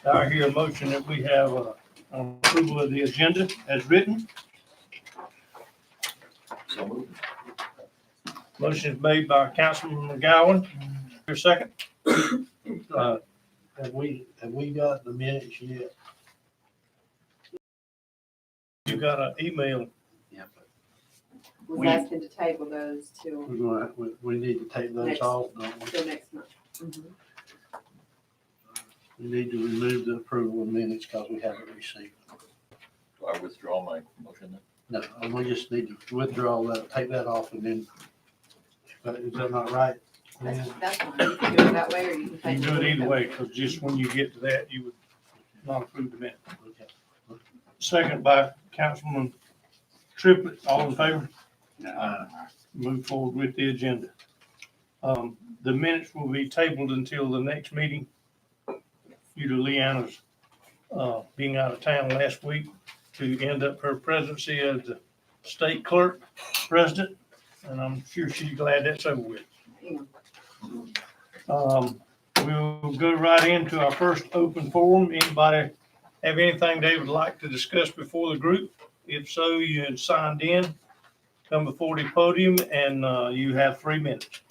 I hear a motion that we have approval of the agenda as written. So moved. Motion is made by Councilman McGowan. Your second? Have we got the minutes yet? You got an email. Yeah. Was asking to table those till We need to take those Next. off, don't we? till next month. Mhm. We need to remove the approval of minutes because we haven't received them. Do I withdraw my motion then? No, and we just need to withdraw that, take that off and then, is that not right? Yeah. That's fine. You can do it that way, or you can You take. can do it either way, because just when you get to that, you would not approve the minute. Okay. Second by Councilman Triplett. All in favor? Move forward with the agenda. The minutes will be tabled until the next meeting due to Leanna's being out of town last week to end up her presidency as the state clerk president, and I'm sure she's glad that's over with. We'll go right into our first open forum. Anybody have anything they would like to discuss before the group? If so, you had signed in, come before the podium, and you have 3 minutes.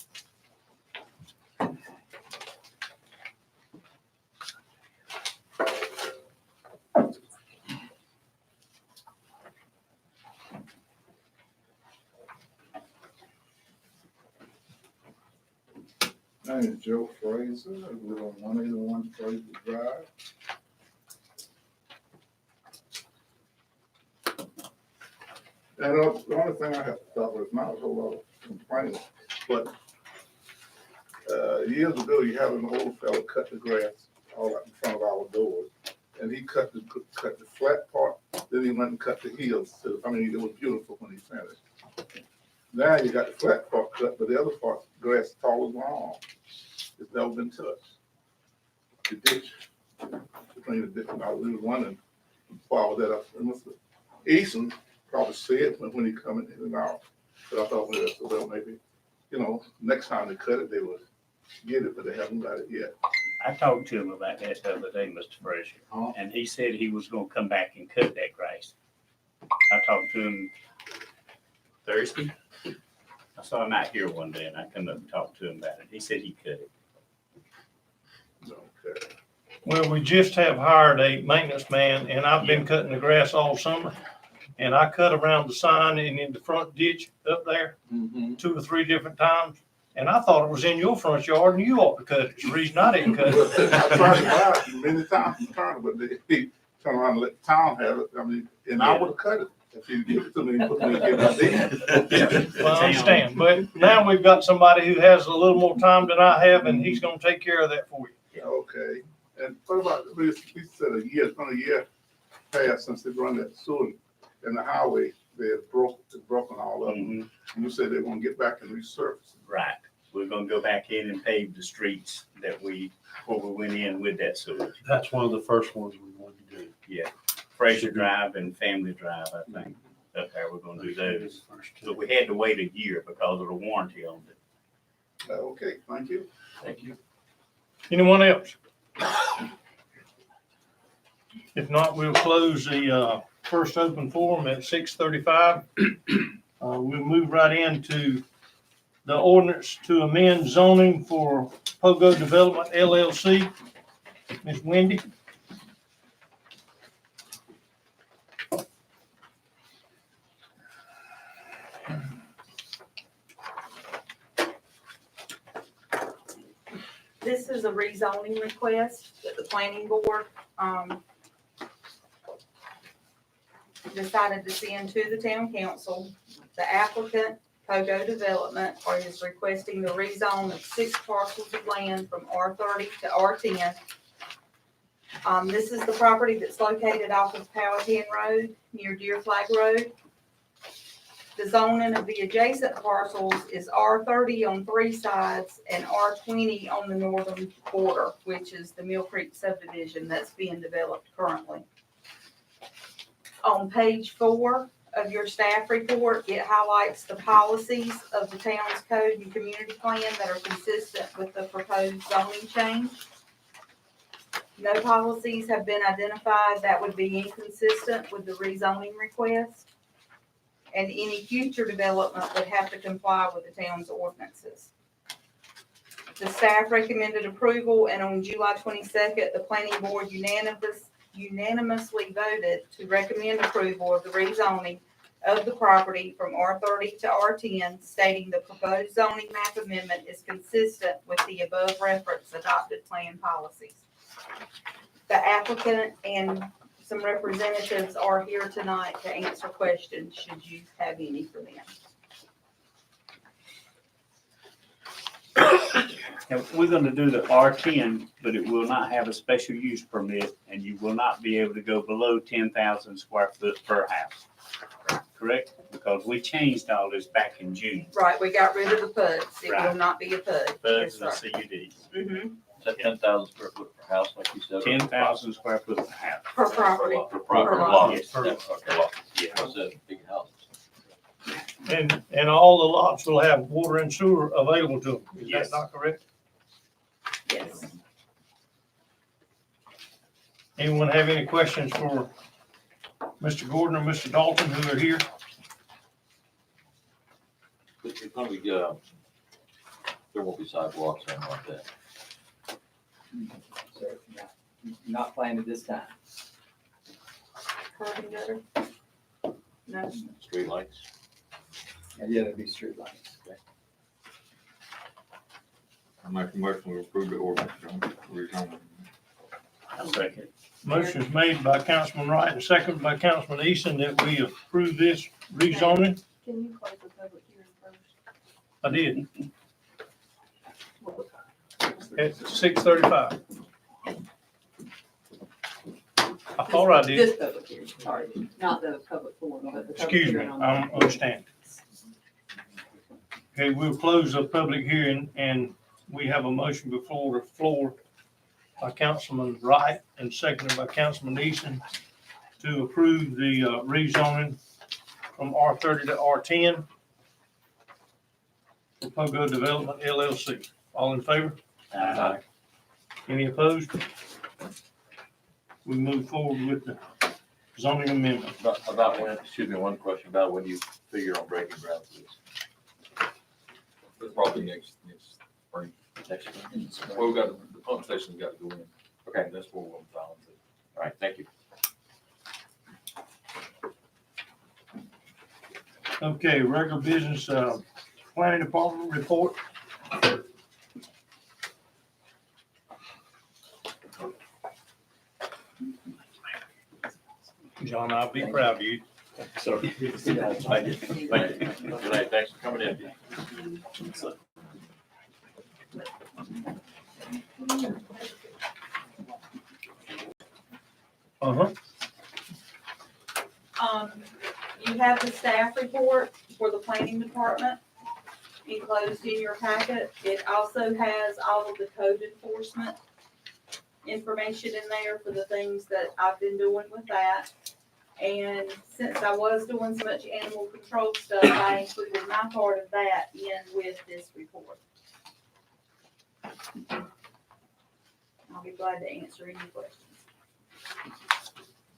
My name is Joe Fraser. I live on 181 Fraser Drive. And the only thing I have to talk about is not a whole lot of complaining, but years ago, you had an old fellow cut the grass all out in front of our doors. And he cut the flat part, then he went and cut the hills. So, I mean, it was beautiful when he finished. Now you got the flat part cut, but the other part, grass tall as my arm. It's never been touched. The ditch, between the ditch, I was wondering, follow that up. And Mr. Eason probably said it when he coming in and out. But I thought, well, maybe, next time they cut it, they would get it, but they haven't got it yet. I talked to him about that the other day, Mr. Frazier, Huh? and he said he was gonna come back and cut that grass. I talked to him Thursday. I saw him out here one day and I come up and talked to him about it. He said he cut it. Okay. Well, we just have hired a maintenance man, and I've been cutting the grass all summer. And I cut around the sign and in the front ditch up there Mm-hmm. 2 or 3 different times. And I thought it was in your front yard and you ought to cut it. It's the reason I didn't cut it. I tried to buy it many times in turn, but they turn around and let the town have it. I mean, and I would have cut it if you give it to me, put me in a Well, I understand, but now we've got somebody who has a little more time than I have, and he's gonna take care of that for you. Okay, and what about, we said it's been a year past since they run that sewer and the highway, it's broken all of them. Mhm. And you said they want to get back and resurface. Right. We're gonna go back in and pave the streets that before we went in with that sewage. That's one of the first ones we want to do. Yeah. Fraser Drive and Family Drive, I think, up there, we're gonna do those. First So two. we had to wait a year because of the warranty on it. Okay, thank you. Thank you. Anyone else? If not, we'll close the first open forum at 6:35. We'll move right into the ordinance to amend zoning for Pogo Development LLC. Ms. Wendy? This is a rezoning request that the planning board, decided to send to the town council. The applicant, Pogo Development, is requesting the rezone of 6 parcels of land from R30 to R10. This is the property that's located off of Powhatan Road near Deer Flag Road. The zoning of the adjacent parcels is R30 on 3 sides and R20 on the northern border, which is the Mill Creek subdivision that's being developed currently. On page 4 of your staff report, it highlights the policies of the town's code and community plan that are consistent with the proposed zoning change. No policies have been identified that would be inconsistent with the rezoning request. And any future development would have to comply with the town's ordinances. The staff recommended approval, and on July 22nd, the planning board unanimously voted to recommend approval of the rezoning of the property from R30 to R10, stating the proposed zoning map amendment is consistent with the above referenced adopted plan policies. The applicant and some representatives are here tonight to answer questions, should you have any for them. Now, we're gonna do the R10, but it will not have a special use permit, and you will not be able to go below 10,000 square foot per house. Correct? Because we changed all this back in June. Right, we got rid of the PUDs. It will Right. not be a PUD. Buds Yes, and sir. CUDs. Mhm. Is that 10,000 square foot per house, like you said? 10,000 square foot per house. Per property. Per property Per lot. Yes. Okay, lot. Yeah. I said big houses. And all the lots will have water and sewer available to them. Is Yes. that not correct? Yes. Anyone have any questions for Mr. Gordon or Mr. Dalton who are here? It's gonna be, there won't be sidewalks or anything like that. So, not planned at this time. Curb and gutter? No. Streetlights. And yeah, there'll be street lights. I make a motion to approve the ordinance, rezoning. I'll second. Motion's made by Councilman Wright and seconded by Councilman Easton that we approve this rezoning. Can you close the public hearing first? I did. At 6:35. I thought I did. This public hearing, sorry, not the public forum, but the public Excuse me, hearing on I don't understand. Okay, we'll close the public hearing and we have a motion before the floor by Councilman Wright and seconded by Councilman Easton to approve the rezoning from R30 to R10 for Pogo Development LLC. All in favor? Any opposed? We move forward with the zoning amendment. About when, excuse me, one question about when you figure on breaking ground for this. But probably next spring. Next spring. Well, we got, the pump station's got to go in. Okay. That's where we'll balance it. All right, thank you. Okay, regular business, planning department report. John, I'll be proud of you. So, thank you. Thank you. Good night, thanks for coming in. Uh-huh. You have the staff report for the planning department enclosed in your packet. It also has all of the code enforcement information in there for the things that I've been doing with that. And since I was doing so much animal control stuff, I included my part of that in with this report. I'll be glad to answer any questions.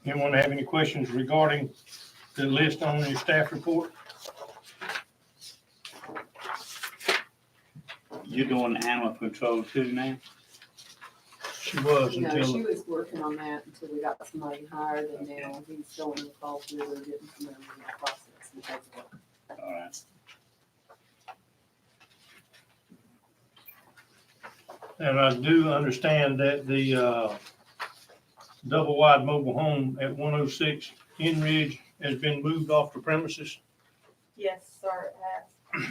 Anyone have any questions regarding the list on your staff report? You're doing animal control too now? She was No, until, she was working on that until we got somebody hired, and now he's going to call through and getting familiar with the process and paperwork. All right. and I do understand that the double wide mobile home at 106 In Ridge has been moved off the premises. Yes, sir, it has.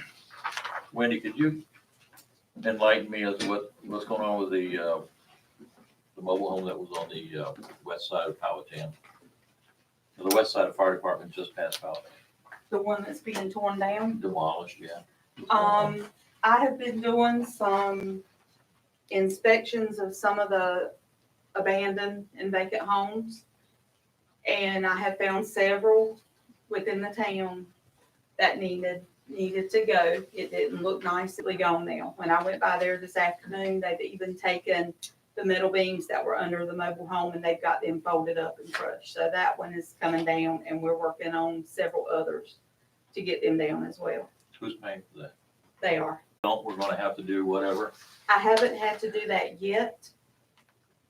Wendy, could you enlighten me as to what's going on with the mobile home that was on the west side of Powhatan? The west side of fire department just passed Powhatan, The one that's being torn down. demolished, yeah. I have been doing some inspections of some of the abandoned and vacant homes. And I have found several within the town that needed to go. It didn't look nicely gone now. When I went by there this afternoon, they've even taken the metal beams that were under the mobile home, and they've got them folded up and crushed. So that one is coming down, and we're working on several others to get them down as well. Who's paying for that? They are. We're gonna have to do whatever. I haven't had to do that yet.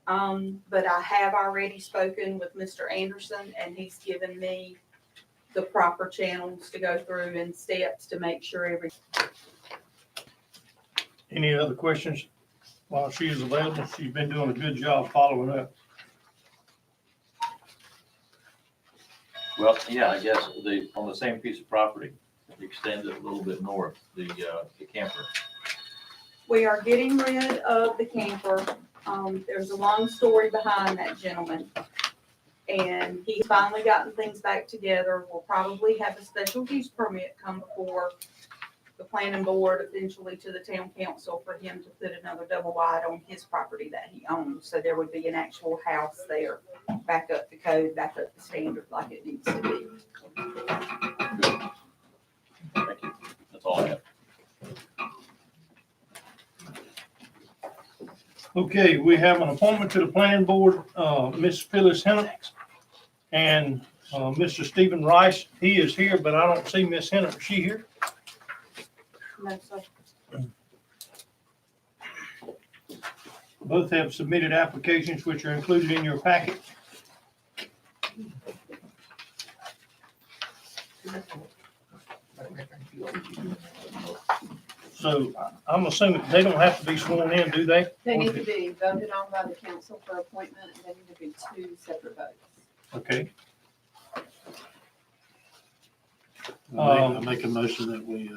But I have already spoken with Mr. Anderson, and he's given me the proper channels to go through and steps to make sure Any other questions while she is available? She's been doing a good job following up. Well, yeah, I guess on the same piece of property, extend it a little bit north, the camper. we are getting rid of the camper. There's a long story behind that gentleman. And he's finally gotten things back together. We'll probably have a special use permit come before the planning board, eventually to the town council, for him to put another double wide on his property that he owns. So there would be an actual house there, back up the code, back up the standard like it needs to be. Thank you. That's all I have. Okay, we have an appointment to the planning board, Miss Phyllis Hennock and Mr. Stephen Rice. He is here, but I don't see Miss Hennock. Is she here? No, sir. Both have submitted applications which are included in your packet. So I'm assuming they don't have to be sworn in, do they? They need to be voted on by the council for appointment, and they need to be two separate votes. Okay, I make a motion that we,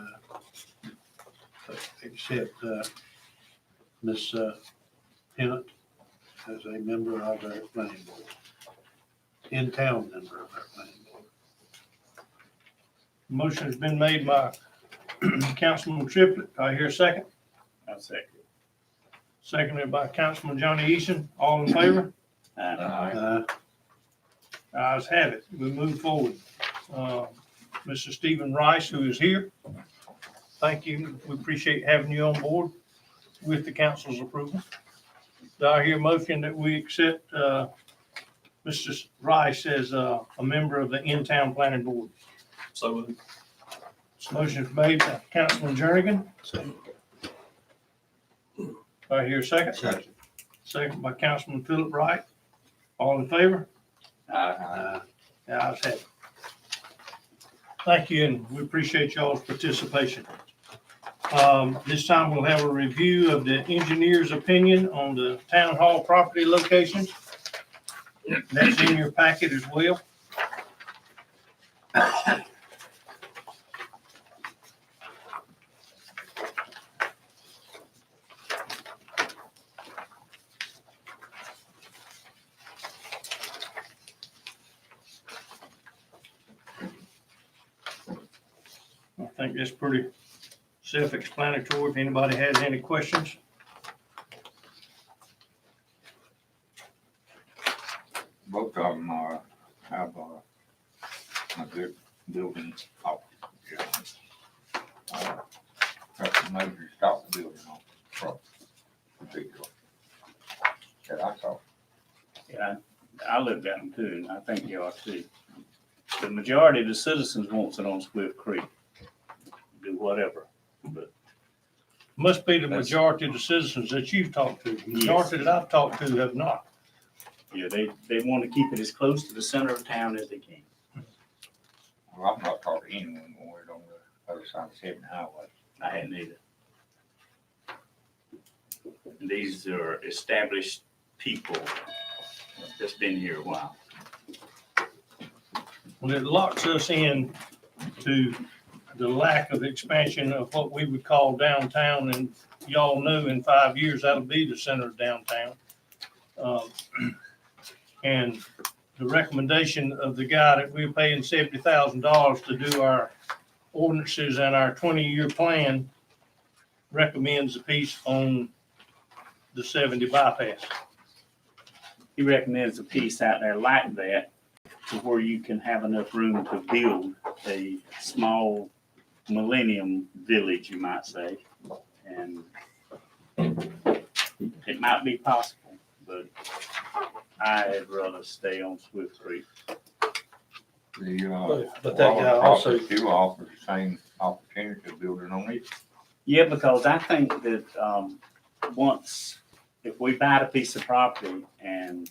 accept, Ms. Pennant as a member of our planning board. In-town member of our planning board. motion has been made by Councilman Triplett. I hear a second. I'll second. Seconded by Councilman Johnny Eason. All in favor? Ayes have it. We move forward. Mr. Stephen Rice, who is here. Thank you. We appreciate having you on board with the council's approval. Do I hear a motion that we accept Mr. Rice as a member of the in-town planning board? So Motion is made by Councilman Jernigan. Do I hear a second? Second. Second by Councilman Philip Wright. All in favor? Uh, The ayes have it. Thank you, and we appreciate y'all's participation. This time we'll have a review of the engineer's opinion on the town hall property location. That's in your packet as well. I think that's pretty self-explanatory. If anybody has any questions. Both of them have a good building out. That's a major stop building on front. Particular. That I saw. Yeah, I looked at them too, and I think you are too. The majority of the citizens wants it on Swift Creek. Do whatever, but Must be the majority of the citizens that you've talked to. The majority that I've talked to have not. yeah, they want to keep it as close to the center of town as they can. Well, I'm not talking to anyone when we're on the other side of 7 highway. I hadn't either. These are established people that's been here a while. Well, it locks us in to the lack of expansion of what we would call downtown, and y'all know in 5 years, that'll be the center of downtown. And the recommendation of the guy that we're paying $70,000 to do our ordinances and our 20-year plan recommends a piece on the 70 bypass. He recommends a piece out there like that to where you can have enough room to build a small millennium village, you might say. And it might be possible. but I'd rather stay on Swift Creek. But that guy also, You offer the same opportunity of building on it. Yeah, because I think that, if we buy a piece of property and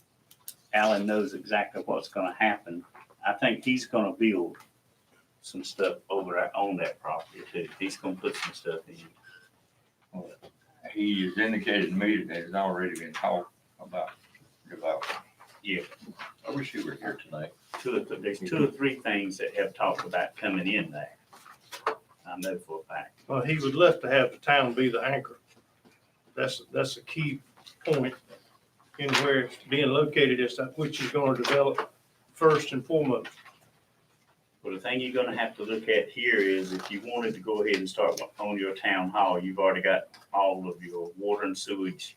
Alan knows exactly what's gonna happen, I think he's gonna build some stuff over there on that property too. He's gonna put some stuff in. He has indicated to me that there's already been talk about development. I wish you were here tonight. There's 2 or 3 things that have talked about coming in there. I know for a fact. Well, he would love to have the town be the anchor. That's a key point in where it's being located as to which is gonna develop first and foremost. Well, the thing you're gonna have to look at here is if you wanted to go ahead and start on your town hall, you've already got all of your water and sewage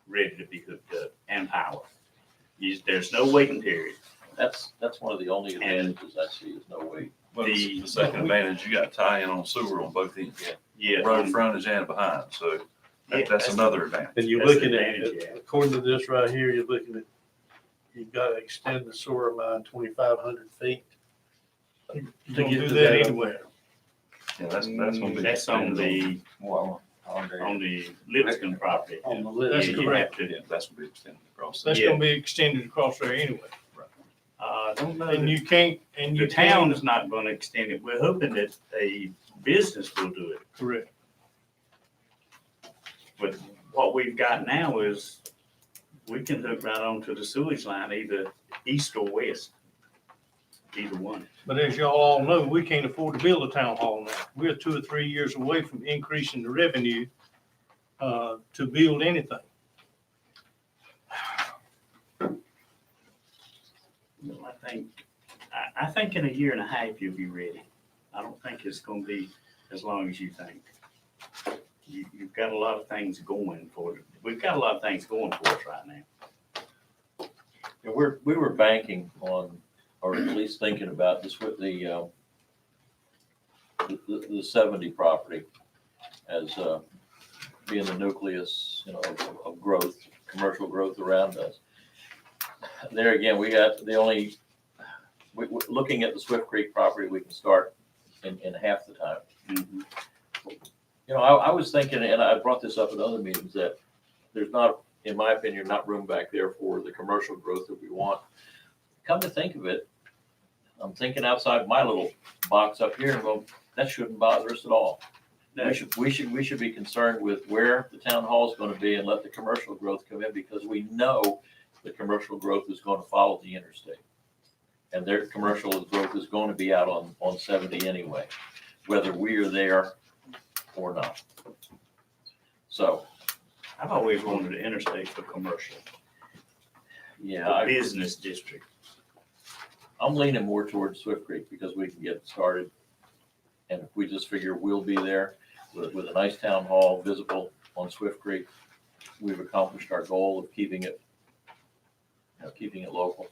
ready to be hooked up and power. There's no waiting period. That's one of the only advantages I see is no wait. But the second advantage, you got tie-in on sewer on both ends, Yeah. road frontage and behind, so Yeah, that's another advantage. and you're That's the looking at, advantage, yeah. according to this right here, you're looking at, you've got to extend the sewer line 2,500 feet. You To don't get do to that that. anywhere. Yeah, that's gonna be. That's on the, Well, on the Lipscomb property. On the Yeah, list. That's you correct. have to- Yeah, that's gonna be extended across. That's gonna be extended across there anyway. I don't know. And you can't, and you The town can't. is not gonna extend it. We're hoping that a business will do it. Correct. But what we've got now is we can hook right onto the sewage line, either east or west. Either one. But as y'all all know, we can't afford to build a town hall now. We're 2 or 3 years away from increasing the revenue to build anything. I think in a year and a half you'll be ready. I don't think it's gonna be as long as you think. You've got a lot of things going for it. We've got a lot of things going for us right now. And we were banking on, or at least thinking about this with the 70 property as being the nucleus, of growth, commercial growth around us. There again, we got the only, looking at the Swift Creek property, we can start in half the time. Mhm. I was thinking, and I brought this up at other meetings, that there's not, in my opinion, not room back there for the commercial growth that we want. Come to think of it, I'm thinking outside my little box up here, and well, that shouldn't bother us at all. We should be concerned with where the town hall is gonna be and let the commercial growth come in, because we know the commercial growth is gonna follow the interstate. And their commercial growth is gonna be out on 70 anyway, whether we are there or not. So, I've always wanted the interstate for commercial, yeah, the business district. I'm leaning more towards Swift Creek because we can get it started. And if we just figure we'll be there with a nice town hall visible on Swift Creek, we've accomplished our goal of keeping it local.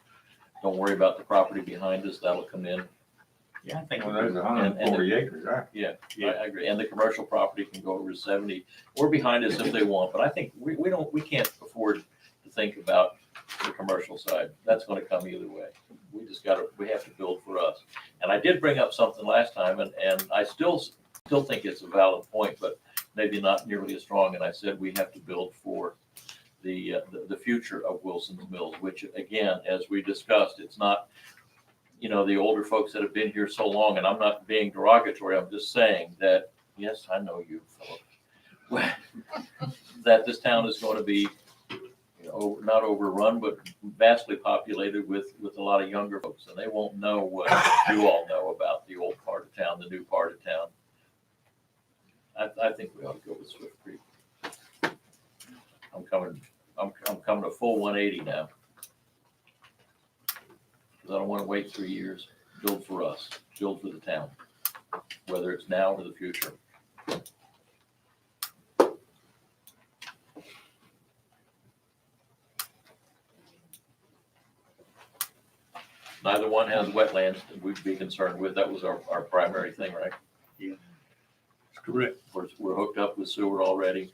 Don't worry about the property behind us, that'll come in. Yeah, I think. well, there's 140 acres, right? I agree. And the commercial property can go over to 70 or behind us if they want, but I think we can't afford to think about the commercial side. That's gonna come either way. We have to build for us. And I did bring up something last time, and I still think it's a valid point, but maybe not nearly as strong. And I said we have to build for the future of Wilson's Mills, which again, as we discussed, it's not, the older folks that have been here so long, and I'm not being derogatory, I'm just saying that, yes, I know you, Philip, that this town is going to be, not overrun, but vastly populated with a lot of younger folks, and they won't know what you all know about the old part of town, the new part of town. I think we ought to go with Swift Creek. I'm coming a full 180 now. Because I don't want to wait 3 years. Build for us, build for the town, whether it's now or the future. Neither one has wetlands that we'd be concerned with. That was our primary thing, right? Correct. We're hooked up with sewer already.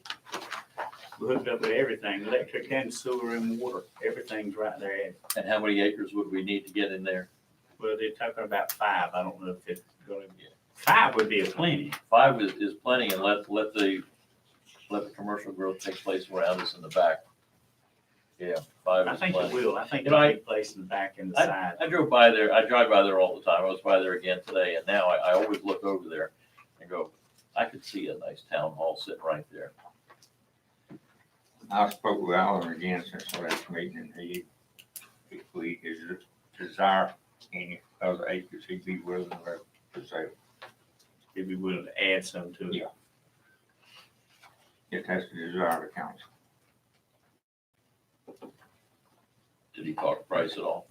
We're hooked up with everything, electric and sewer and water, everything's right there. And how many acres would we need to get in there? Well, they're talking about 5, I don't know if it's gonna be, 5 would be a plenty. 5 is plenty, and let the commercial growth take place around us in the back. Yeah, 5 I is think it plenty. will, I think You know, it'll be placed in the back and the side. I drive by there all the time. I was by there again today, and now I always look over there and go, I could see a nice town hall sitting right there. I spoke with Alan again since the last meeting, and he, if we, his desire, any other acres, he'd be willing to sell. He'd be willing to add some to it. Yeah. It has the desire of the council. Did he talk price at all?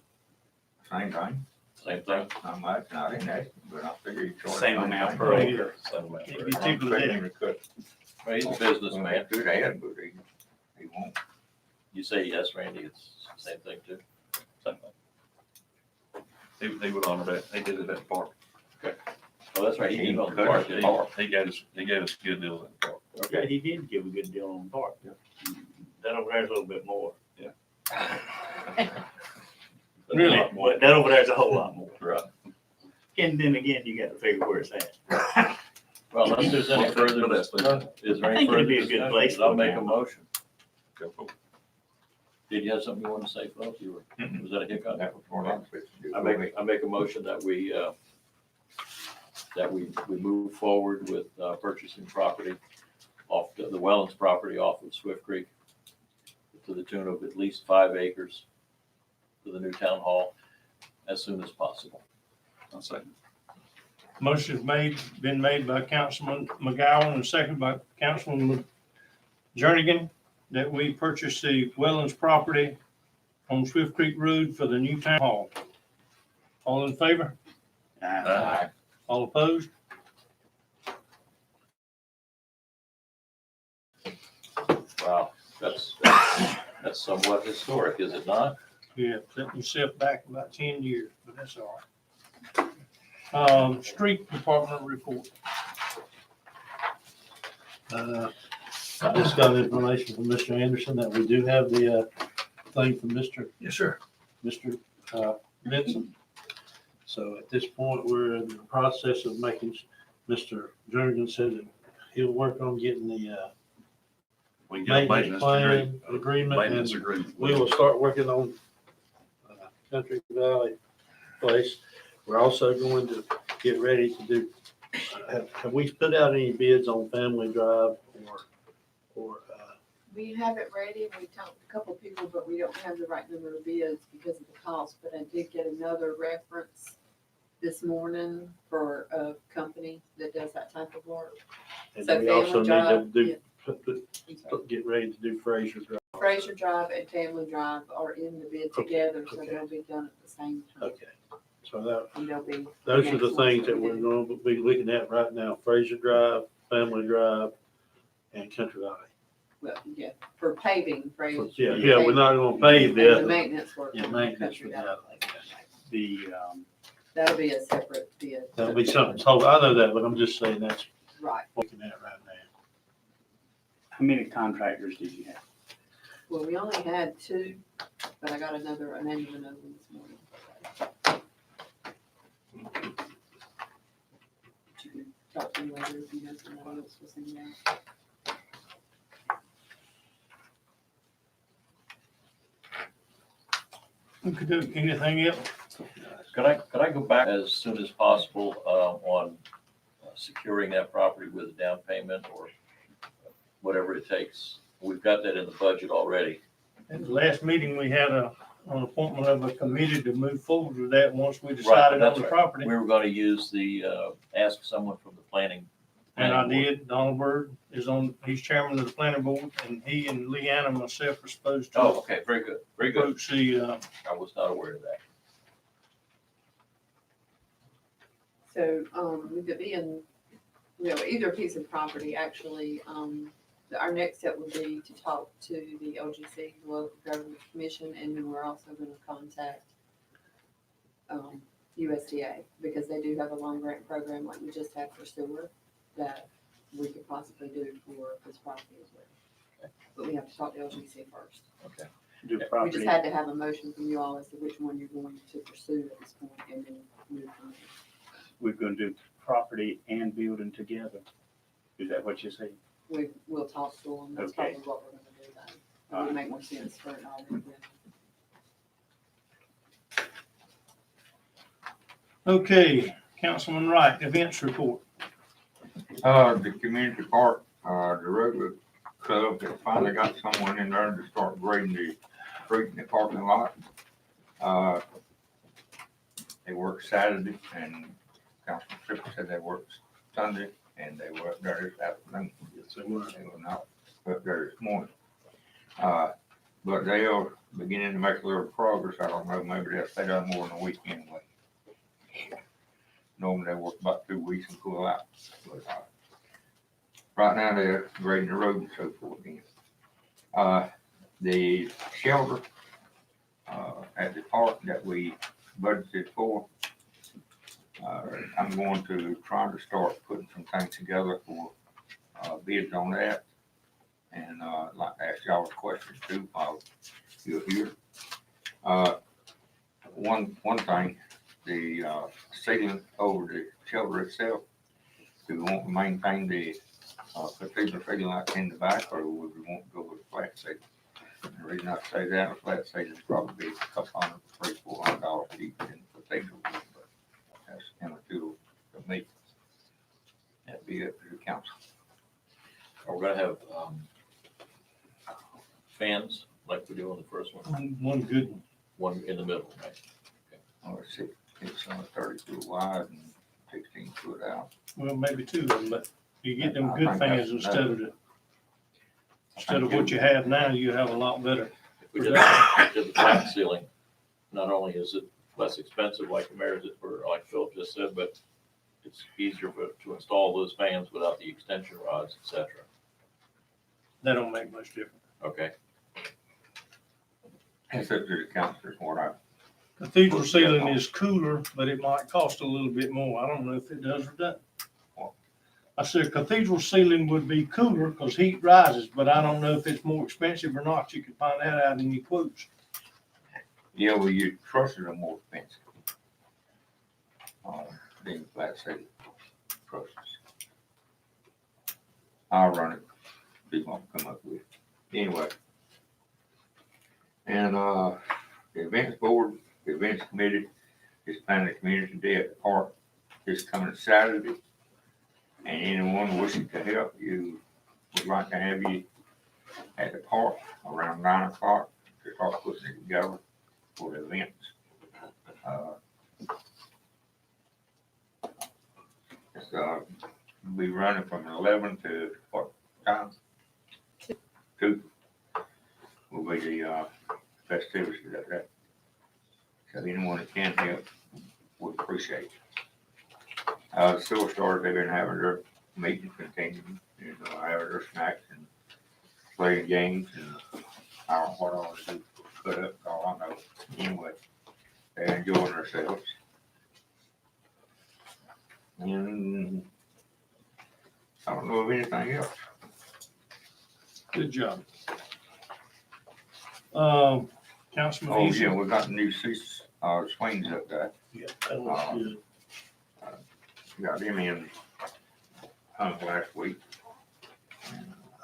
Same thing, Same thing? not much, I didn't ask him, but I figured he'd charge. Same amount per acre. Same amount Can't for be it. I'm tickled to expecting death. him to cut. Well, he's a businessman. Do that, but he won't. You say yes, Randy, it's the same thing too? Same thing. He would honor that. He did it at the park. Oh, that's right, he did on the He park, cut did He gave us a good deal at the park. Yeah, he did give a good deal on the park. That over there's a little bit more. Really? But that over there's a whole lot more. Right. And then again, you got to figure where it's at. Well, unless there's any further, For that, please. is there I any think it'd further be a good discussion? place I'll for make now. a motion. Go for it. Did you have something you wanted to say, Phil? You were, was that a hiccup? That was what I'm supposed to do. I make a motion that we move forward with purchasing property off the Wellens property off of Swift Creek to the tune of at least 5 acres for the new town hall as soon as possible. I'll say. Motion's been made by Councilman McGowan and seconded by Councilman Jernigan that we purchase the Wellens property on Swift Creek Road for the new town hall. All in favor? Aye. All opposed? Wow, that's somewhat historic, is it not? Yeah, set yourself back about 10 years, but that's all right. Street Department report. I just got information from Mr. Anderson that we do have the, thing from Mr. Yes, sir. Mr. Benson. So at this point, we're in the process of making, Mr. Jernigan said that he'll work on getting the, We get maintenance plan agreement, Maintenance and agreement. we will start working on Country Valley Place. We're also going to get ready to do, have we put out any bids on Family Drive or, We have it ready, we talked to a couple of people, but we don't have the right number of bids because of the cost, but I did get another reference this morning for a company that does that type of work. and So we also Family need to Drive, do, get ready to do Fraser Drive. Fraser Drive and Family Drive are in the bid Okay, together, so okay. they'll be done at the same time. Okay, so that, And they'll be. those are the next ones things that we we're do. going to be looking at right now, Fraser Drive, Family Drive, and Country Valley. Well, yeah, for paving, Fraser. Yeah, we're not gonna pave And the the other. maintenance work. Yeah, on maintenance Country for the Valley. other. The, That'll be a separate bid. That'll be something, so I know that, but I'm just saying that's Right. what we're looking at right now. how many contractors did you have? Well, we only had 2, but I got a name of another one this morning. You can talk to me later if you know somebody else was in there. We could do anything else? Could I go back as soon as possible on securing that property with a down payment or whatever it takes? We've got that in the budget already. At the last meeting, we had an appointment of a committee to move forward with that once we decided on that's the right. property. We were gonna use ask someone from the planning. And I board. did. Donald Byrd is he's chairman of the planning board, and he and Leanna and myself are supposed to Oh, okay, very good, very good. approach the, I was not aware of that. So, with it being, either piece of property, actually, our next step would be to talk to the LGC, the Local Government Commission, and then we're also gonna contact, USDA, because they do have a loan grant program like we just had for sewer that we could possibly do for this property as well. But we have to talk to LGC first. Okay. Do We just property, had to have a motion from you all as to which one you're going to pursue at this point and then move from there. we're gonna do property and building together. Is that what you're saying? We'll talk to them, that's Okay. probably what we're gonna do then. It would make more sense for it all. to be together. Okay, Councilman Wright, events report. The community park, the Rotary Club has finally got someone in there to start grading the street in the parking lot. They work Saturday and Councilman Triplett said they worked Sunday and they were up there this afternoon. They were not up there this morning. But they are beginning to make a little progress. I don't know, maybe they'll stay done more than a week anyway. Normally they work about 2 weeks and pull out. But, right now they're grading the road and so forth again. The shelter, at the park that we budgeted for, I'm going to try to start putting some things together for, bids on that. And, I'd like to ask y'all a question too, while you're here. One thing, the, ceiling over the shelter itself, do we want to maintain the, cathedral ceiling like in the back, or would we want to go with a flat ceiling? The reason I say that, a flat ceiling is probably a couple hundred, $300-400 cheaper than cathedral, but that's immaterial to me. That'd be up to the council. We're gonna have, fans like we do on the first one, One good one. one in the middle, right? Oh, it's 30 foot wide and 16 foot out. Well, maybe two of them, but you get them I good think fans that's instead of what you have now, you have a lot better. If we did the flat ceiling, not only is it less expensive like the mayor's, like Philip just said, but it's easier to install those fans without the extension rods, et cetera. That don't make much difference. Okay, It's up to the council, what I, Cathedral ceiling is cooler, but it might cost a little bit more. I don't know if it does or doesn't. I said cathedral ceiling would be cooler because heat rises, but I don't know if it's more expensive or not. You can find that out in your quotes. yeah, well, your trusses are more expensive. Than flat ceiling trusses. I'll run it, see what I come up with. Anyway. And, the events board, the events committee is planning a community day at the park this coming Saturday. And anyone wishing to help, you would like to have you at the park around 9 o'clock to start putting it together for the events. It's, be running from 11 to what time? 2. Will be the, festivities of that. So anyone that can help, would appreciate it. Silver Stars, they've been having their meetings continuing, you know, having their snacks and playing games and I don't know what all they do, put up, all I know. Anyway, they're enjoying themselves. And I don't know of anything else. Good job. Councilman Oh, Easton. yeah, we got the new seats, swings up there. Yeah, that looks good. Got them in, last week.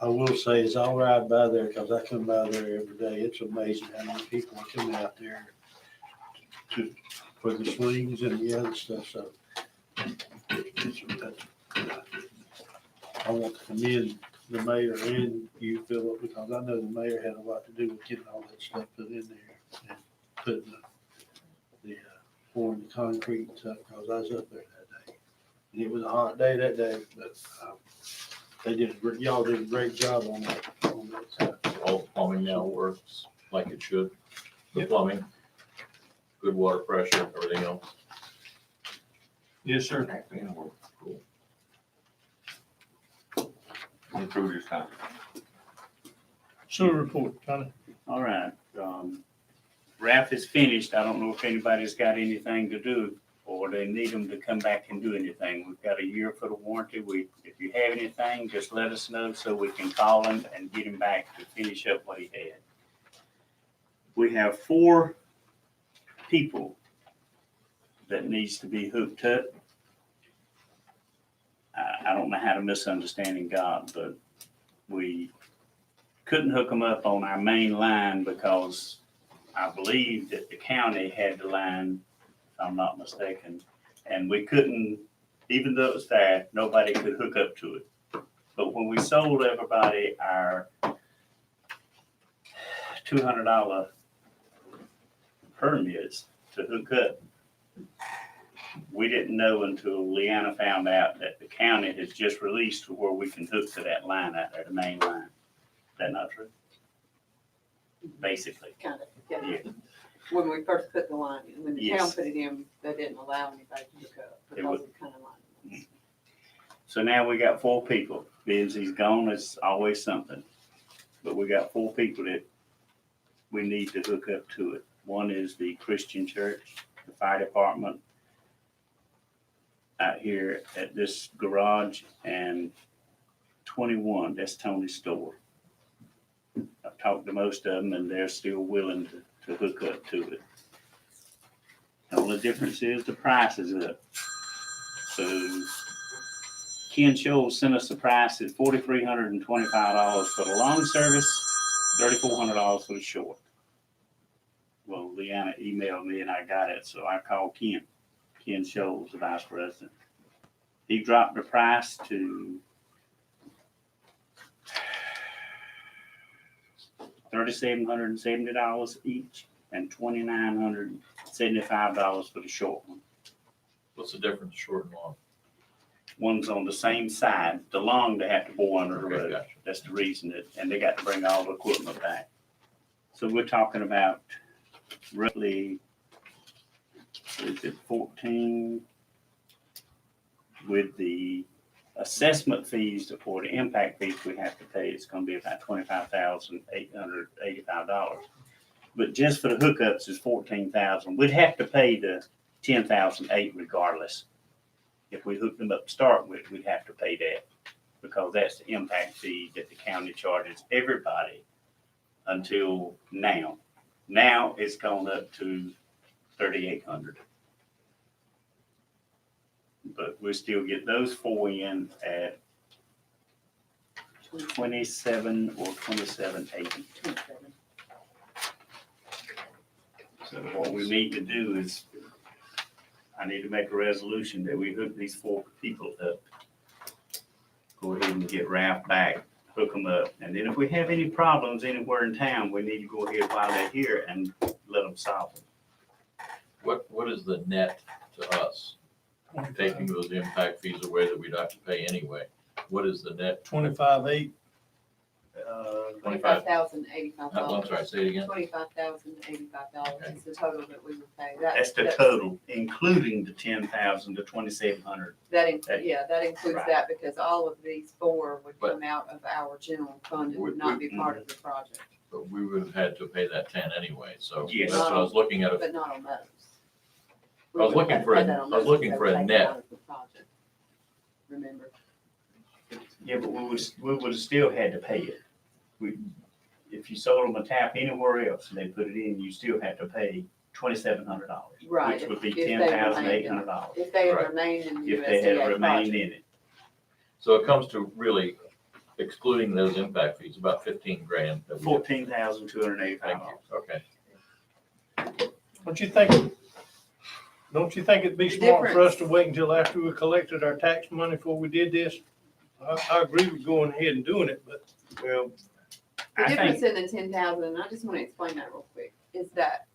I will say, as I ride by there, because I come by there every day, it's amazing how many people are coming out there for the swings and the other stuff, so. I want to commend the mayor and you, Philip, because I know the mayor had a lot to do with getting all that stuff put in there and putting pouring the concrete and stuff, because I was up there that day. And it was a hot day that day, but, y'all did a great job on that side. all the plumbing now works like it should. The plumbing, good water pressure, everything else. Yes, sir. Actually, it'll work. Cool. I'm through this time. Sewer report, Connie. All right, Ralph is finished. I don't know if anybody's got anything to do or they need them to come back and do anything. We've got a year for the warranty. If you have anything, just let us know so we can call him and get him back to finish up what he had. We have 4 people that needs to be hooked up. I don't know how to misunderstanding God, but we couldn't hook them up on our main line because I believe that the county had the line, if I'm not mistaken, and we couldn't, even though it was there, nobody could hook up to it. But when we sold everybody our $200 permits to hook up, we didn't know until Leanna found out that the county has just released to where we can hook to that line out there, the main line. Is that not true? Basically. Kind of, yeah. Yeah. When we first put the line in, when the town Yes. put it in, they didn't allow anybody to hook up It because would- of kind of line. So now we got 4 people. Benzie's gone, it's always something. But we got 4 people that we need to hook up to it. One is the Christian church, the fire department out here at this garage, and 21, that's Tony's store. I've talked to most of them and they're still willing to hook up to it. The only difference is the price is up. So Ken Scholes sent us a price at $4,325 for the long service, $3,400 for the short. Well, Leanna emailed me and I got it, so I called Ken Scholes, the vice president. He dropped the price to $3,770 each and $2,975 for the short one. What's the difference, short and long? One's on the same side. The long, they have to bore under the Okay, road. gotcha. That's the reason and they got to bring all the equipment back. So we're talking about roughly, is it 14? With the assessment fees or the impact fees we have to pay, it's gonna be about $25,885. But just for the hookups is $14,000. We'd have to pay the $10,008 regardless. If we hook them up to start with, we'd have to pay that because that's the impact fee that the county charges everybody until now. Now it's gone up to $3,800. But we still get those 4 in at 27 or 2780. So what we need to do is, I need to make a resolution that we hook these 4 people up. Go ahead and get Ralph back, hook them up, and then if we have any problems anywhere in town, we need to go ahead while they're here and let them solve them. What is the net to us? Taking those impact fees away that we'd have to pay anyway. What is the net? 25,800. $25,085. I'm sorry, say it again. $25,085 is the total that we would pay. That's the total, including the 10,000 to 2,700. That includes Right. that because all of these 4 would But- come out of our general fund and would We- not be part of the project, But we would have had to pay that 10 anyway, so Yes. that's what I was looking at. but not on those. I was looking for a- I was looking for a net. Remember, Yeah, but we would have still had to pay it. If you sold them a tap anywhere else and they put it in, you still had to pay $2,700. Right, Which would be if they $10,800 if they had Right. remained in the if they had USDA remained project. in it. So it comes to really excluding those impact fees, about 15 grand. that we- $14,285. Thank you, okay. Don't you think it'd be The smart for us to wait until after we collected our tax money before we did this? I agree with going ahead and doing it, but Well, The I difference think, in the 10,000, and I just want to explain that real quick, is that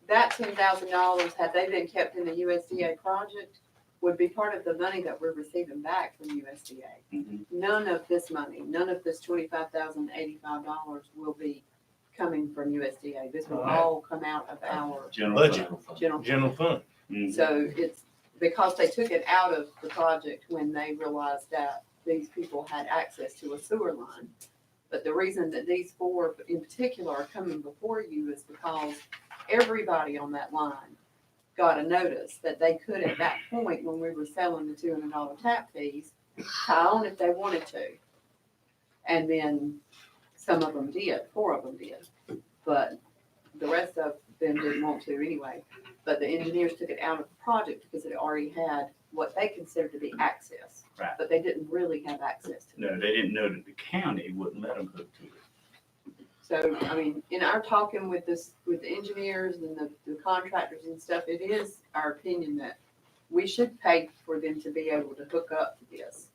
$10,000, had they been kept in the USDA project, would be part of the money that we're receiving back from USDA. Mhm. None of this money, none of this $25,085 will be coming from USDA. This will Alright. all come out of our general Budget. fund. general fund. Mhm. So it's because they took it out of the project when they realized that these people had access to a sewer line. But the reason that these 4 in particular are coming before you is because everybody on that line got a notice that they could at that point, when we were selling the $200 tap fees, tie on if they wanted to. And then some of them did, 4 of them did, but the rest of them didn't want to anyway. But the engineers took it out of the project because it already had what they considered to be access. Right. But they didn't really have access to it. No, they didn't know that the county wouldn't let them hook to it. So, I mean, in our talking with with the engineers and the contractors and stuff, it is our opinion that we should pay for them to be able to hook up to this.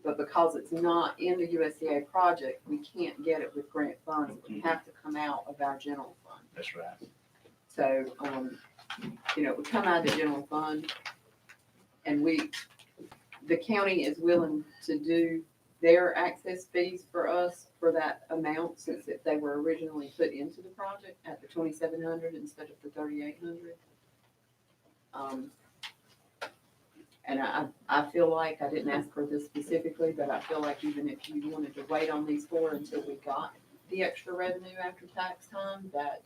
But because it's not in the USDA project, we can't get it with grant funds. It would have to come out of our general fund. That's right. So, it would come out of the general fund. And the county is willing to do their access fees for us for that amount, since they were originally put into the project at the 2,700 instead of the 3,800. And I feel like, I didn't ask for this specifically, but I feel like even if you wanted to wait on these 4 until we got the extra revenue after tax time, that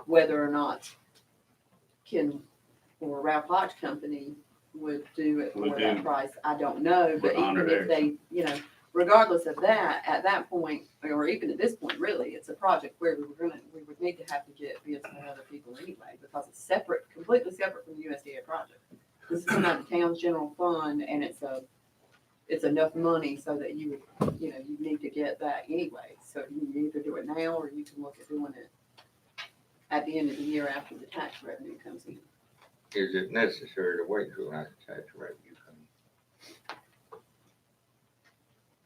whether or not Ken or Ralph Hodge Company would do it Would for that do. price, I don't know, but Would honor even if they, regardless of that, at that point, or even at this point, really, it's a project where we would need to have to get bids from other people anyway, because it's separate, completely separate from the USDA project. This is coming out of the town's general fund, and it's enough money so that you would, you need to get that anyway. So you can either do it now, or you can look at doing it at the end of the year after the tax revenue comes in. Is it necessary to wait till after tax revenue comes?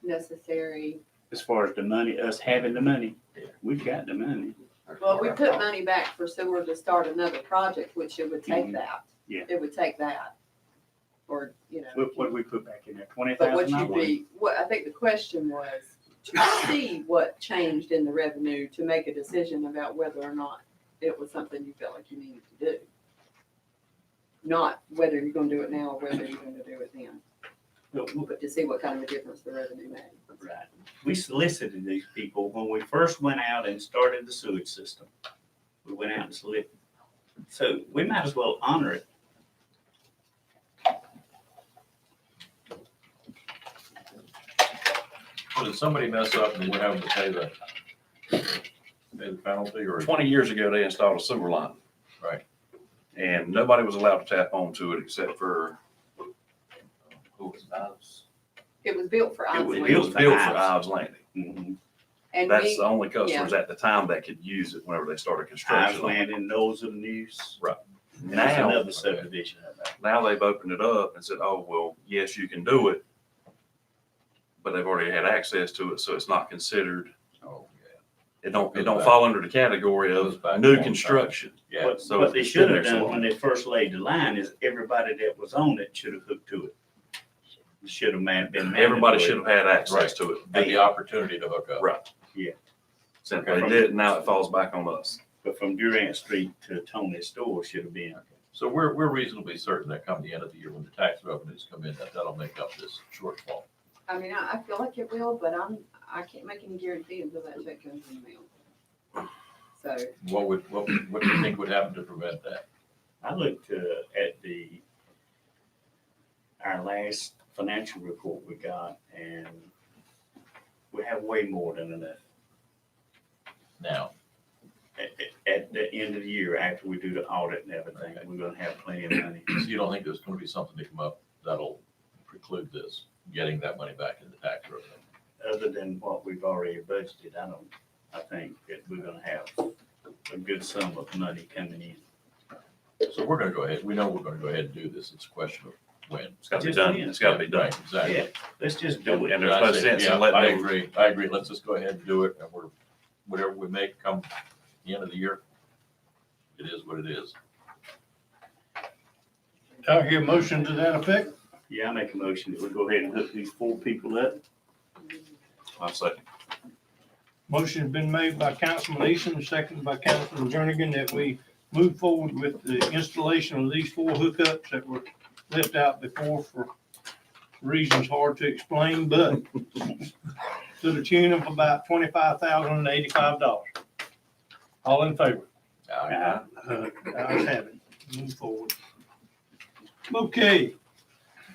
Necessary. As far as the money, us having the money, Yeah. we've got the money. That's Well, what we I put thought. money back for sewer to start another project, which it would take Mhm. that. Yeah. It would take that. Or, What did we put back in there? but what $20,000? what I think the question was to see what changed in the revenue to make a decision about whether or not it was something you felt like you needed to do. Not whether you're gonna do it now or whether you're gonna do it then, but to see what kind of a difference the revenue made. Right. We solicited these people when we first went out and started the sewage system. We went out and solicited. So we might as well honor it. So did somebody mess up and we're having to pay the penalty, or? 20 years ago, they installed a sewer line. Right. And nobody was allowed to tap onto it except for, who was Ives? It was built for It Ives was Landing. built for Ives Landing. Mm-hmm. And That's the only customers at the time that could use it whenever they started Ives construction. Landing, Knowles of the News. Right. And that's Now- another subdivision of that. Now they've opened it up and said, oh, well, yes, you can do it, but they've already had access to it, so it's not considered, Oh, it don't Goes back. fall under the category Goes of back a new long time. construction. yeah. What, so what they it's should been have there so done when long. they first laid the line is everybody that was on it should have hooked to it. Should have been. Everybody mandatory. should have had access to it. Had the opportunity to hook up. Right. Yeah. Since they did, now it falls back on us. But from Durant Street to Tony's store should have been. So we're reasonably certain that come the end of the year, when the tax revenues come in, that'll make up this shortfall. I mean, I feel like it will, but I can't make any guarantee until that check comes in the mail. So, What do you think would happen to prevent that? I looked at our last financial report we got, and we have way more than enough. Now, At the end of the year, after we do the audit and everything, we're gonna have plenty of money. so you don't think there's gonna be something to come up that'll preclude this, getting that money back in the tax revenue? Other than what we've already budgeted, I think that we're gonna have a good sum of money coming in. So we're gonna go ahead, we know we're gonna go ahead and do this, it's a question of when. It's gotta be Just done. when. It's gotta be done. Right, exactly. Yeah, let's just do it. And there's no sense in letting I them- agree, let's just go ahead and do it, and whatever we make come the end of the year, it is what it is. I hear a motion to that effect. Yeah, I make a motion that we go ahead and hook these 4 people up. I'll say. Motion's been made by Councilman Easton, seconded by Councilman Jernigan, that we move forward with the installation of these 4 hookups that were left out before for reasons hard to explain, but to the tune of about $25,085. All in favor? Ayes have it. Move forward. Okay.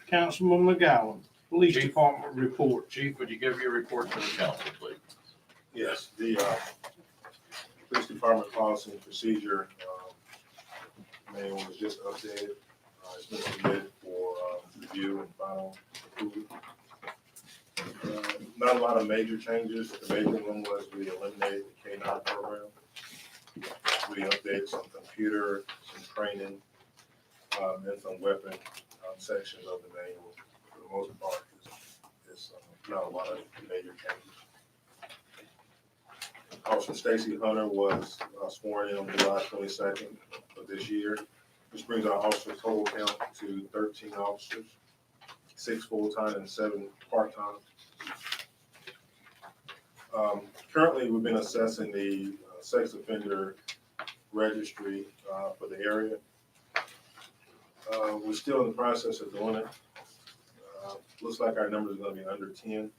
Councilman McGowan, Police Chief. Department report. Chief, would you give your report to the council, please? Yes, the police department policy and procedure manual was just updated. It's been submitted for review and final approval. Not a lot of major changes. The major one was we eliminated the K-9 program. We updated some computer, some training, and some weapon sections of the manual. For the most part, it's not a lot of major changes. Officer Stacy Hunter was sworn in on July 22nd of this year. This brings our officer total count to 13 officers, 6 full-time and 7 part-time. Currently, we've been assessing the sex offender registry for the area. We're still in the process of doing it. Looks like our numbers are gonna be under 10.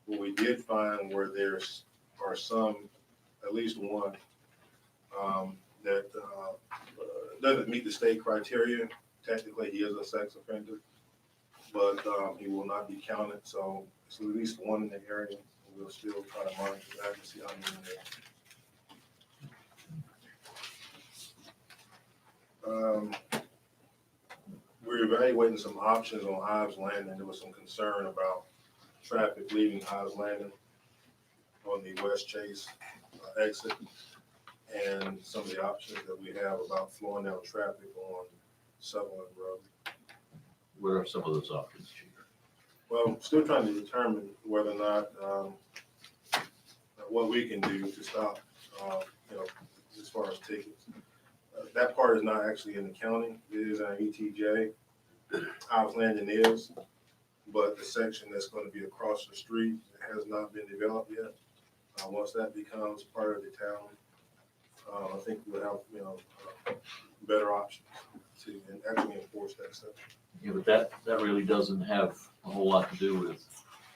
What we did find where there's are some, at least one, that doesn't meet the state criteria. Technically, he is a sex offender, but he will not be counted. So it's at least one in the area. We'll still try to monitor that and see how many there. We're evaluating some options on Ives Landing. There was some concern about traffic leaving Ives Landing on the West Chase exit, and some of the options that we have about slowing down traffic on Sutherland Road. What are some of those options, Chief? Well, still trying to determine whether or not, what we can do to stop, as far as tickets. That part is not actually in the county. It is in ETJ. Ives Landing is, but the section that's going to be across the street has not been developed yet. Once that becomes part of the town, I think we'll have, better options to actually enforce that section. Yeah, but that really doesn't have a whole lot to do with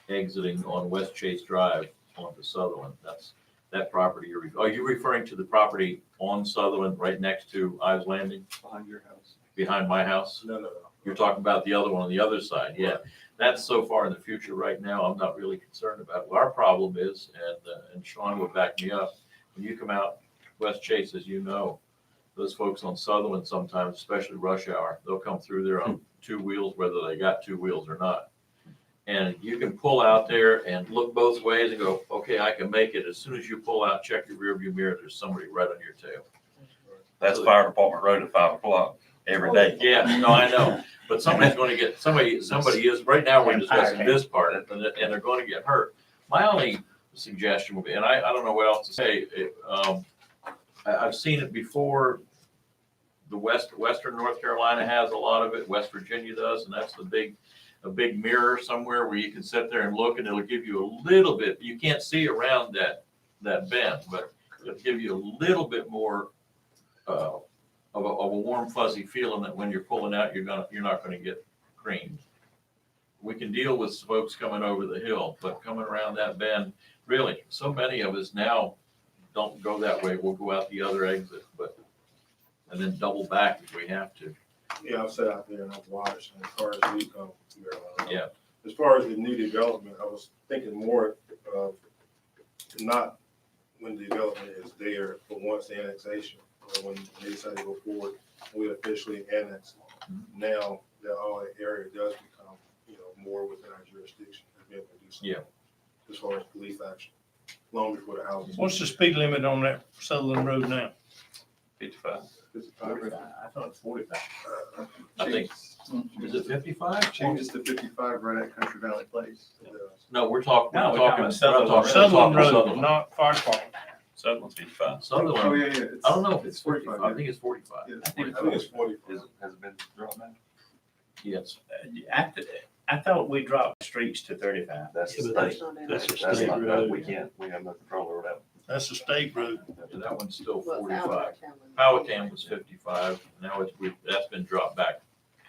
exiting on West Chase Drive onto Sutherland. That's that property are you referring to the property on Sutherland right next to Ives Landing? Behind your house. Behind my house? No. You're talking about the other one on the other side, yeah. That's so far in the future right now, I'm not really concerned about it. What our problem is, and Sean will back me up, when you come out West Chase, as you know, those folks on Sutherland sometimes, especially rush hour, they'll come through there on 2 wheels, whether they got 2 wheels or not. And you can pull out there and look both ways and go, okay, I can make it. As soon as you pull out, check your rearview mirror, there's somebody right on your tail. That's Fire Department Road at 5 o'clock every day. Yeah, no, I know, but somebody's gonna get, somebody is, right now, we're discussing this part, and they're gonna get hurt. My only suggestion would be, and I don't know what else to say, I've seen it before. The Western North Carolina has a lot of it, West Virginia does, and that's a big mirror somewhere where you can sit there and look, and it'll give you a little bit, you can't see around that bend, but it'll give you a little bit more of a warm fuzzy feeling that when you're pulling out, you're not gonna get creamed. We can deal with folks coming over the hill, but coming around that bend, really, so many of us now don't go that way. We'll go out the other exit, and then double back if we have to. Yeah, I've sat out there and I've watched, and as far as we come, Yeah. As far as the new development, I was thinking more of not when the development is there, but once the annexation, or when they decide to go forward, we officially annex. Now that all the area does become, more within our jurisdiction, and be able to do something. Yeah. As far as police action, long before the houses. What's the speed limit on that Sutherland Road now? 55. I thought it's 45. I think, is it 55? Changes to 55 right at Country Valley Place. No, we're talking No, we're talking about Sutherland. Sutherland Road, not Fire Department. Sutherland's 55. Sutherland, Oh, yeah. I don't know if it's 45, 45, I think it's 45. Yeah, I think it's 45. Has it been dropped now? Yes. I thought we dropped streets to 35. That's the Yeah, state. That's a That's state not, road. we have no control over that. That's a state road. And that one's still Well, it's 45. Powhatan. Powhatan was 55, now that's been dropped back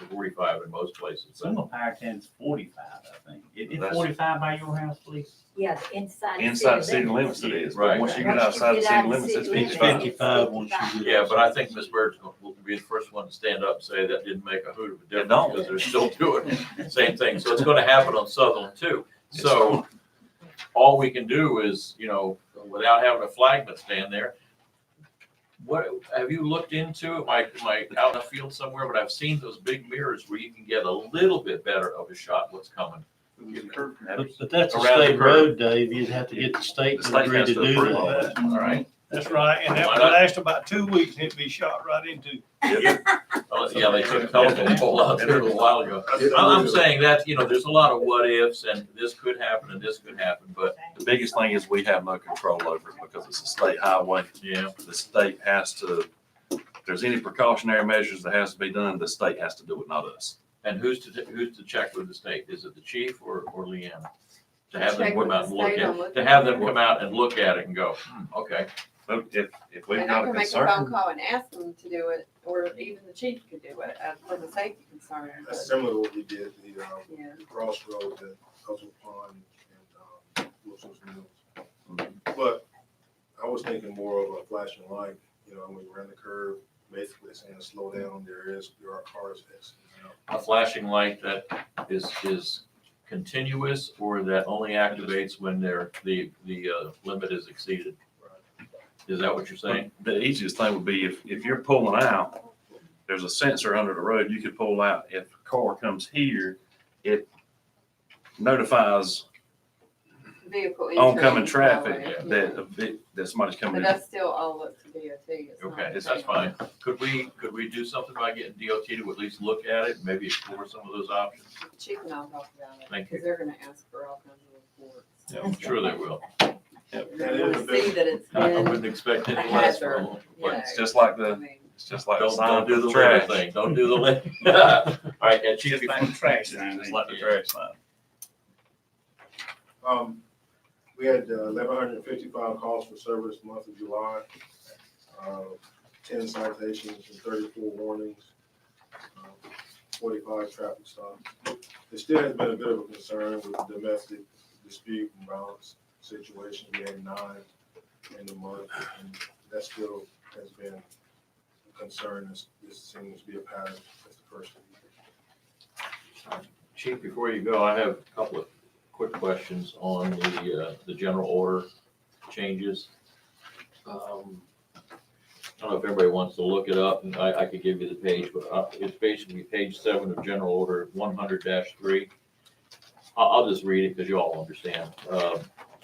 45 in most places. Some of Powertown's 45, I think. Is That's- 45 by your house, please? Yeah, the inside. Inside city limits it is, but Right. once you Once get you outside the get city out of limits, it's city limits, 55. 55 once you get Yeah, but I think Ms. Bird will be the first one to stand up and say that didn't make a hoot of a difference don't. because they're still doing the same thing. So it's gonna happen on Sutherland too. So all we can do is, without having a flagman stand there, what, have you looked into, am I out in the field somewhere, but I've seen those big mirrors where you can get a little bit better of a shot what's coming. But that's a Around the state curve. road, Dave. You'd have to get the state The to state agree has to to do approve all that. All right? That's right, and that Why would not? last about 2 weeks and it'd be shot right into. Yeah, they took a telephone pole out there a little while ago. I'm saying that, there's a lot of what ifs and this could happen and this could happen, but The biggest thing is we have no control over it because it's a state highway. yeah. The state has to, if there's any precautionary measures that has to be done, the state has to do it, not us. And who's to check with the state? Is it the chief or Leanna? To have them Check come with out the and look state on at, what to they're have them doing. come out and look at it and go, okay. So if we've And I got a can make a phone concern, call and ask them to do it, or even the chief could do it, from a safety concern. but, That's similar to what we did, the, Yeah, crossroads at Hustle Pond and, Wilson's Mills. But I was thinking more of a flashing light, when we ran the curve, basically saying slow down, there are cars exiting out. A flashing light that is continuous or that only activates when the limit is exceeded. Is that what you're saying? the easiest thing would be if you're pulling out, there's a sensor under the road, you could pull out. If a car comes here, it notifies vehicle. oncoming entering traffic highway, yeah. that somebody's But coming in. that's still all up to DOT. It's not Okay, the that's state. fine. Could we do something by getting DOT to at least look at it, maybe explore some of those options? Chief and I'll talk about it, Thank you. because they're gonna ask for all kinds of reports. Yeah, I'm sure they will. They're That gonna is a see big- that it's I been wouldn't expect a any less hazard, from them. you know. It's just like I the, mean, it's just like the Don't sign do for the the litter trash. thing. Don't do the litter. All right, and Chief, Just like the trash sign. Just like the trash sign. We had 1,155 calls for service month of July, 10 citations and 34 warnings, 45 traffic stops. There still has been a bit of a concern with the domestic dispute and violence situation. We had 9 in the month, and that still has been a concern. This seems to be a pattern. That's the first of the year. Chief, before you go, I have a couple of quick questions on the general order changes. I don't know if everybody wants to look it up, and I could give you the page, but it's basically page 7 of General Order 100-3. I'll just read it because you all understand.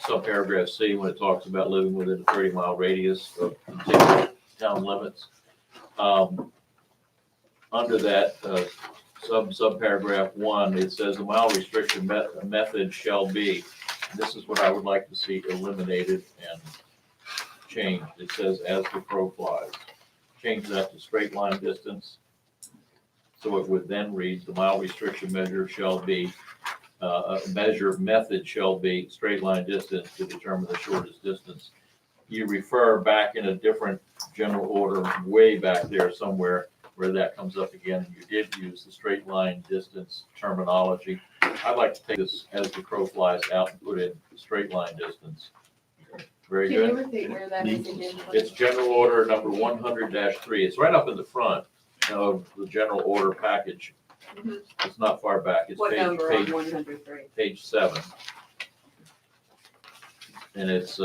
Subparagraph C, when it talks about living within a 30-mile radius of contiguous town limits. Under that, subparagraph 1, it says the mile restriction method shall be, this is what I would like to see eliminated and changed. It says as the crow flies. Change that to straight line distance. So it would then read, the mile restriction measure shall be, measure method shall be straight line distance to determine the shortest distance. You refer back in a different general order, way back there somewhere, where that comes up again, and you did use the straight line distance terminology. I'd like to take this as the crow flies out and put in straight line distance. Very Can you good. repeat where that is again? It's general order number 100-3. It's right up in the front of the general order package. Mhm. It's not far back. It's What number on page 103? page 7. And it's,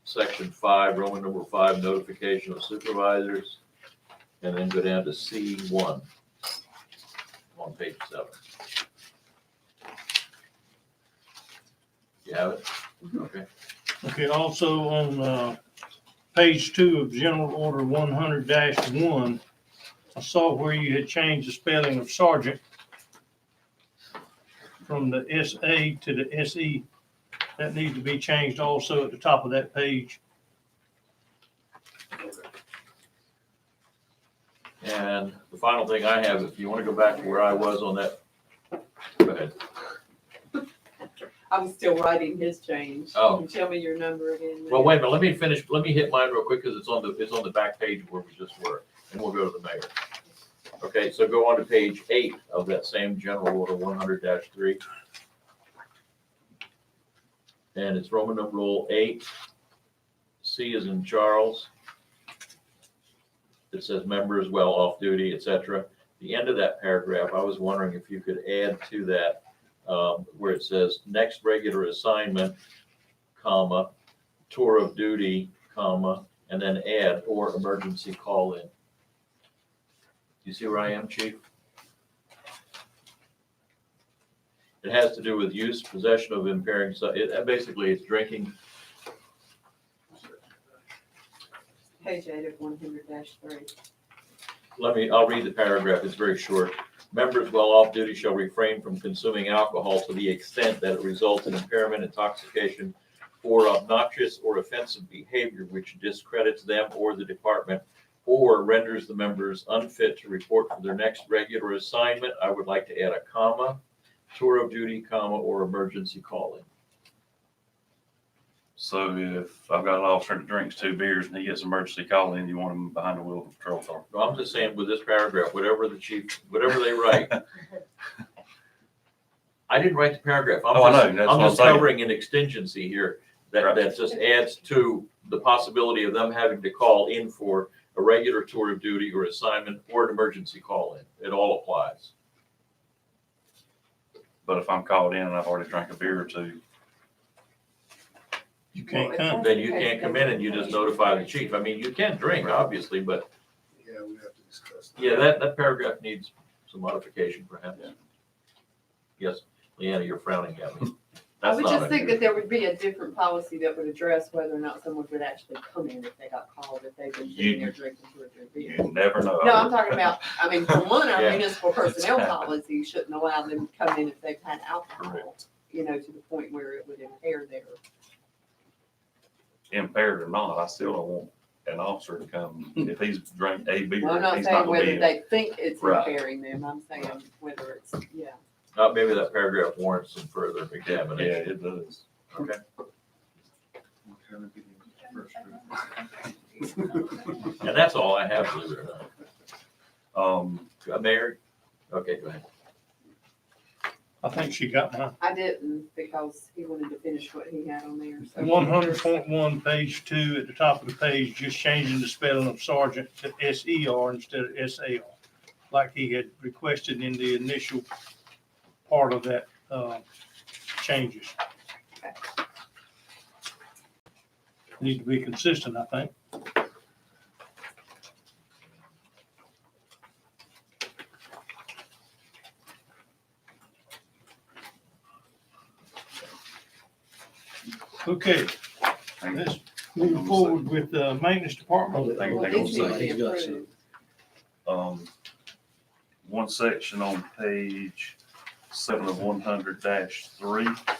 section 5, Roman number 5, notification of supervisors. And then go down to C1 on page 7. You have it? Okay. Okay, also on, page 2 of General Order 100-1, I saw where you had changed the spelling of sergeant from the SA to the SE. That needs to be changed also at the top of that page. And the final thing I have, if you want to go back to where I was on that, go ahead. I'm still writing his change. Oh. Can you tell me your number again? Well, wait a minute, let me finish, let me hit mine real quick, because it's on the back page where we just were, and we'll go to the mayor. Okay, so go on to page 8 of that same general order 100-3. And it's Roman numeral 8. C is in Charles. It says members well off duty, etc. The end of that paragraph, I was wondering if you could add to that, where it says next regular assignment, comma, tour of duty, comma, and then add or emergency call in. You see where I am, Chief? It has to do with use, possession of impairing, basically it's drinking. Page 8 of 100-3. I'll read the paragraph, it's very short. Members while off duty shall refrain from consuming alcohol to the extent that it results in impairment, intoxication, or obnoxious or offensive behavior which discredits them or the department, or renders the members unfit to report for their next regular assignment. I would like to add a comma, tour of duty, comma, or emergency calling. So if I've got an officer that drinks 2 beers and he gets emergency call in, you want him behind the wheel of a patrol car? No, I'm just saying with this paragraph, whatever they write. I didn't write the paragraph. Oh, I know, that's what I'm I'm just saying. covering an exigency here that, Right. that just adds to the possibility of them having to call in for a regular tour of duty or assignment or an emergency call in. It all applies. But if I'm called in and I've already drank a beer or 2, You can't Well, come. Then you can't come in and you just notify the chief. I mean, you can drink, obviously, but Yeah, we have to discuss that. yeah, that paragraph needs some modification perhaps. Yes, Leanna, you're frowning at me. I That's would not just think that unusual. there would be a different policy that would address whether or not someone would actually come in if they got called, if they've been sitting there drinking 2 or 3 beers. you never know. No, I'm talking about, I mean, for one, our Yeah. municipal personnel policy shouldn't allow them to come in if they've had alcohol, Correct. you know, to the point where it would impair their. Impaired or not, I still don't want an officer to come, if he's drank a beer, Well, I'm not he's not saying gonna whether be. they think it's Right. impairing them, I'm saying whether it's, yeah. Maybe that paragraph warrants some further Yeah, examination. it does. Okay. And that's all I have, believe it or not. Mayor? Okay, go ahead. I think she got mine. I didn't because he wanted to finish what he had on there, so. 100.1, page 2, at the top of the page, just changing the spelling of sergeant to SER instead of SAR, like he had requested in the initial part of that, changes. Need to be consistent, I think. Okay, let's move forward with the maintenance department. Hang Well, on a these need to second. be approved. One section on page 7 of 100-3.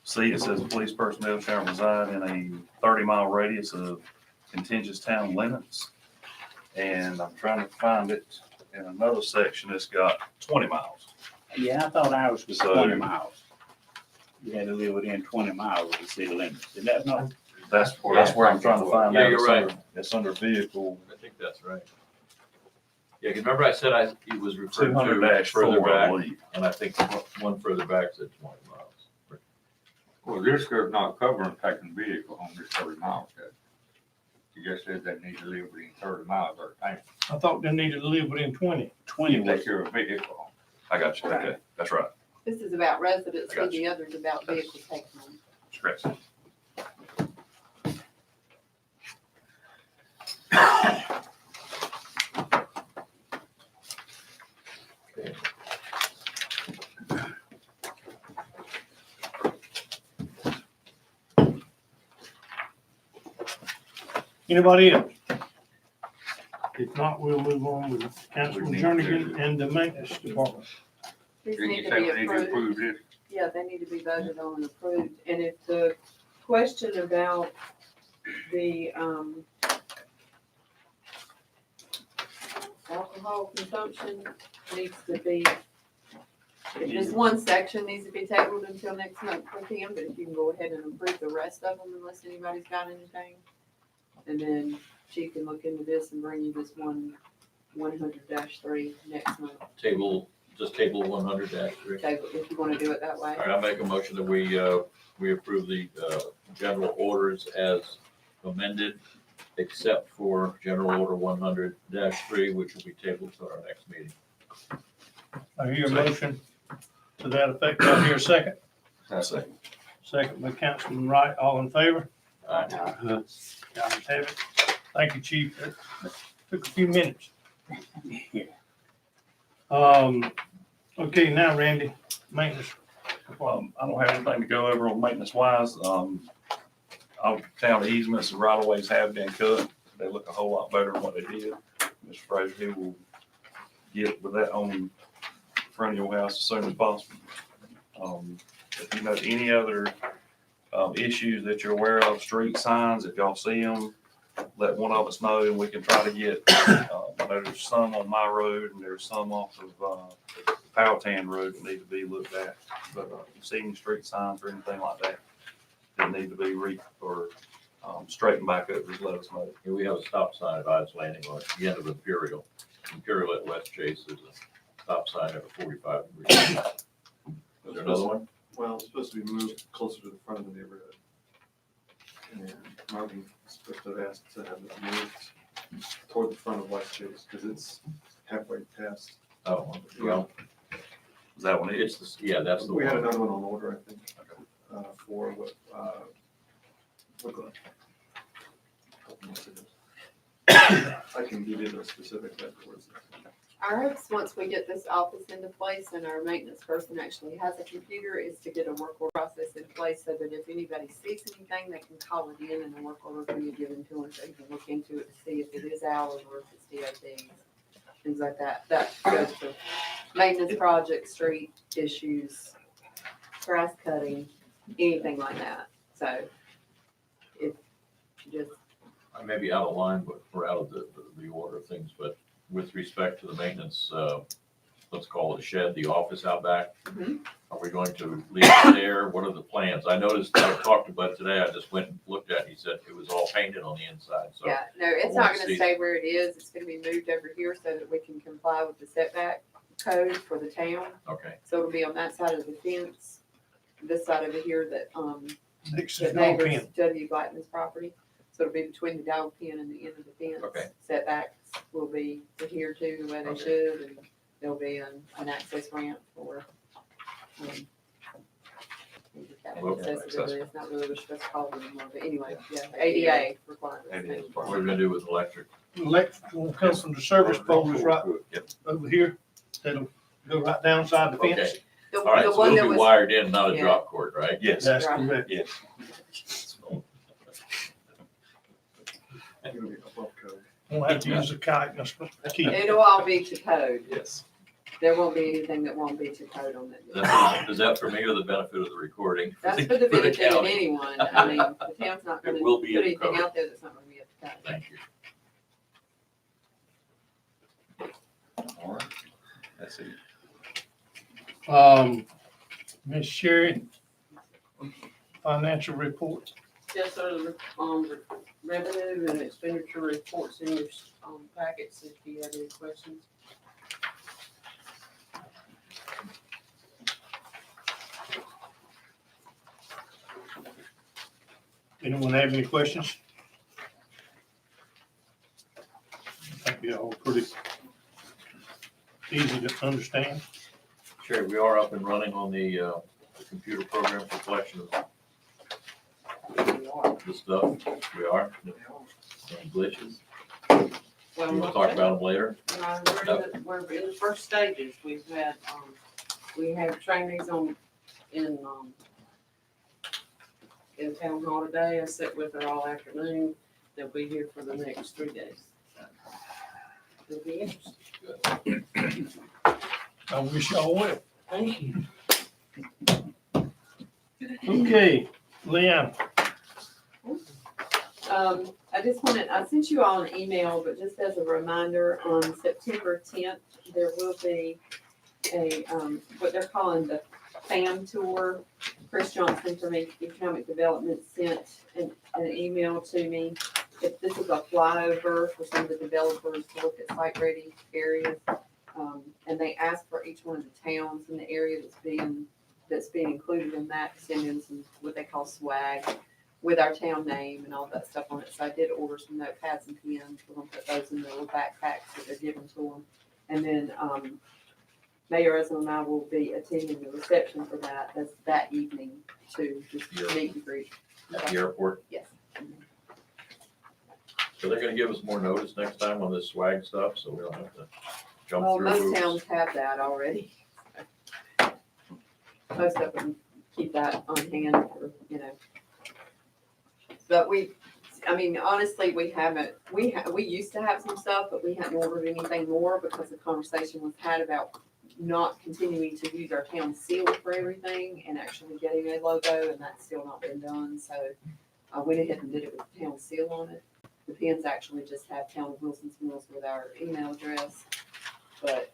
C, it says police personnel shall reside in a 30-mile radius of contiguous town limits. And I'm trying to find it in another section, it's got 20 miles. Yeah, I thought ours was So- 20 miles. You had to live within 20 miles of the city limits. Is that not? That's where I'm trying to find Yeah, out. you're It's right. under- It's under vehicle I think that's right. Yeah, 'cause remember I said he was referred to 200-4, further I back, believe. and I think one further back said 20 miles. Well, this is not covering taking vehicle on this 30 miles. You just said they need to live within 30 miles or time. I thought they needed to live within 20. 20 You was, take your vehicle. I got you, okay, that's right. This is about residents, I got the other's about vehicles taken on. That's correct. Anybody else? If not, we'll move on with Councilman Jernigan and the maintenance department. These Didn't need you to say be we need to approved. approve this? Yeah, they need to be voted on and approved. And if the question about the, alcohol consumption needs to be, if just one section needs to be tabled until next month for them, but if you can go ahead and approve the rest of them unless anybody's got anything. And then Chief can look into this and bring you this 100-3 next month, Just table 100-3. table, if you wanna do it that way. All right, I'll make a motion that we approve the general orders as amended, except for general order 100-3, which will be tabled to our next meeting. I hear a motion to that effect. I hear a second. Second. Second by Councilman Wright. All in favor? All right. Guys have it. Thank you, Chief. That took a few minutes. Okay, now Randy, maintenance. I don't have anything to go over on maintenance wise. Our town easements and right of ways have been cut. They look a whole lot better than what they did. Mr. Fraser, he will get with that on front of your house as soon as possible. If you know any other issues that you're aware of, street signs, if y'all see them, let one of us know and we can try to get, I know there's some on my road and there's some off of Powhatan Road that need to be looked at. But if you see any street signs or anything like that that need to be straightened back up, just let us know. Here we have a stop sign at Ives Landing on the end of Imperial. Imperial at West Chase, there's a stop sign at 45 degrees. Is there another one? Well, it's supposed to be moved closer to the front of the neighborhood. And Marvin is supposed to have asked to have it moved toward the front of West Chase, because it's halfway past. Oh, well, Is that one it? it's, yeah, that's the We had one. another one on order, I think, for what the. I can give you the specific afterwards. Our hopes, once we get this office into place and our maintenance person actually has a computer, is to get a work order process in place so that if anybody sees anything, they can call it in and the work order can be given to them so they can look into it to see if it is ours or if it's DOT's, things like that. That goes for maintenance projects, street issues, grass cutting, anything like that. So if you just, I may be out of line, but we're out of the order of things, but with respect to the maintenance, let's call it a shed, the office out back. Mhm. Are we going to leave it there? What are the plans? I noticed, I talked to Bud today, I just went and looked at it, he said it was all painted on the inside, so. yeah, no, it's wanna not gonna see- stay where it is. It's gonna be moved over here so that we can comply with the setback code for the town. Okay, So it'll be on that side of the fence, this side over here that, Next the is dog neighbor's pen. W. Blackman's property. So it'll be between the dog pen and the end of the fence. Okay. Setbacks will be adhered to the way they Okay. should, and there'll be an access ramp for, Well, accessibility. It's not really what you're supposed to call it anymore, but anyway, yeah, ADA requirements. ADA what are we gonna do with electric? Electrical will come from the service pole is right Yep. over here. That'll go right down side the fence. Okay, The, all right, the so one that it'll be was, wired in, not a Yeah. drop cord, right? Yes. That's Right. correct. Yes. It'll be above code. Won't have to use a kite, just a key. it'll all be to code. Yes. There won't be anything that won't be to code on that. Is that for me or the benefit of the recording? That's for the benefit of county? anyone. I mean, the town's not gonna It will put be in the anything code. out there that's not gonna be up to code. Thank you. All right. That's it. Ms. Sherry, financial report. Yes, sir, the, revenue and expenditure reports in your, packets, if you have any questions. Anyone have any questions? I think they're all pretty easy to understand. Sherry, we are up and running on the computer program for collection of the stuff. We are. Any glitches? Well, You wanna talk about them later? we're in the first stages. We've had, we have trainees in town hall today. I sat with her all afternoon. They'll be here for the next 3 days. It'll be interesting. I wish y'all well. Thank you. Okay, Leanne, I just wanted, I sent you all an email, but just as a reminder, on September 10th, there will be a, what they're calling the FAM tour. Chris Johnson from Economic Development sent an email to me if this is a flyover for some of the developers to look at site-ready areas. And they ask for each one of the towns in the area that's being included in that, to send in some, what they call swag, with our town name and all that stuff on it. So I did order some notepads and pens. We're gonna put those in the little backpacks that they're giving to them. And then, Mayor Ellison and I will be attending the reception for that. That's that evening to just meet and greet. At the airport. Yes. So they're gonna give us more notice next time on this swag stuff, so we don't have to jump Well, through most hoops. towns have that already. Most of them keep that on hand for, you know. But I mean, honestly, we haven't, we used to have some stuff, but we hadn't ordered anything more because the conversation was had about not continuing to use our town seal for everything and actually getting a logo, and that's still not been done. So I went ahead and did it with the town seal on it. The pins actually just have Town of Wilson's Mills with our email address. But,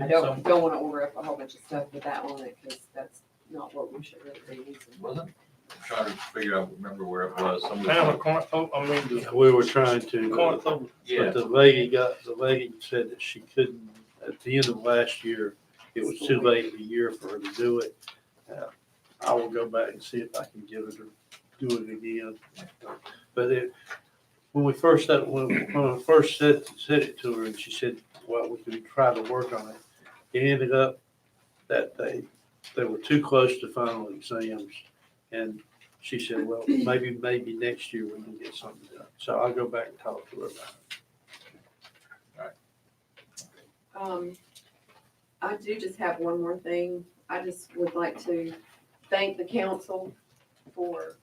I don't wanna order up a whole bunch of stuff with that on it, cause that's not what we should really be using. Wasn't, I'm trying to figure out, remember where it was. Town of Corinth, I mean, the We were trying to, Corinth, Yeah, but the lady said that she couldn't, at the end of last year, it was too late in the year for her to do it. I will go back and see if I can get her to do it again. But when we first said said it to her, and she said, well, we could try to work on it. It ended up that they were too close to final exams. And she said, well, maybe next year we can get something done. So I'll go back and talk to her about it. I do just have one more thing. I just would like to thank the council for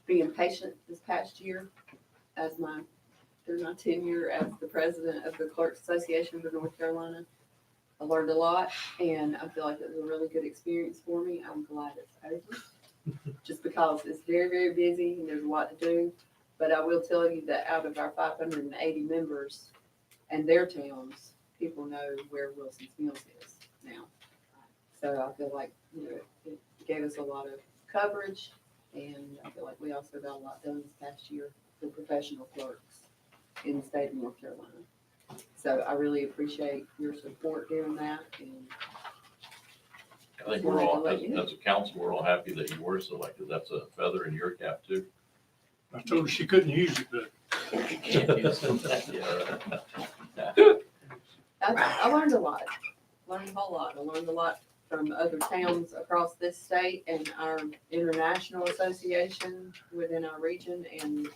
being patient this past year through my tenure as the president of the Clerks Association for North Carolina. I learned a lot, and I feel like it was a really good experience for me. I'm glad it's over. Just because it's very, very busy and there's a lot to do. But I will tell you that out of our 580 members and their towns, people know where Wilson's Mills is now. So I feel like, you know, it gave us a lot of coverage, and I feel like we also got a lot done this past year for professional clerks in the state of North Carolina. So I really appreciate your support during that, and I think we're all, as a council, we're all happy that you were selected. That's a feather in your cap too. I told her she couldn't use it, but I learned a lot. Learned a whole lot. I learned a lot from other towns across this state and our international association within our region, and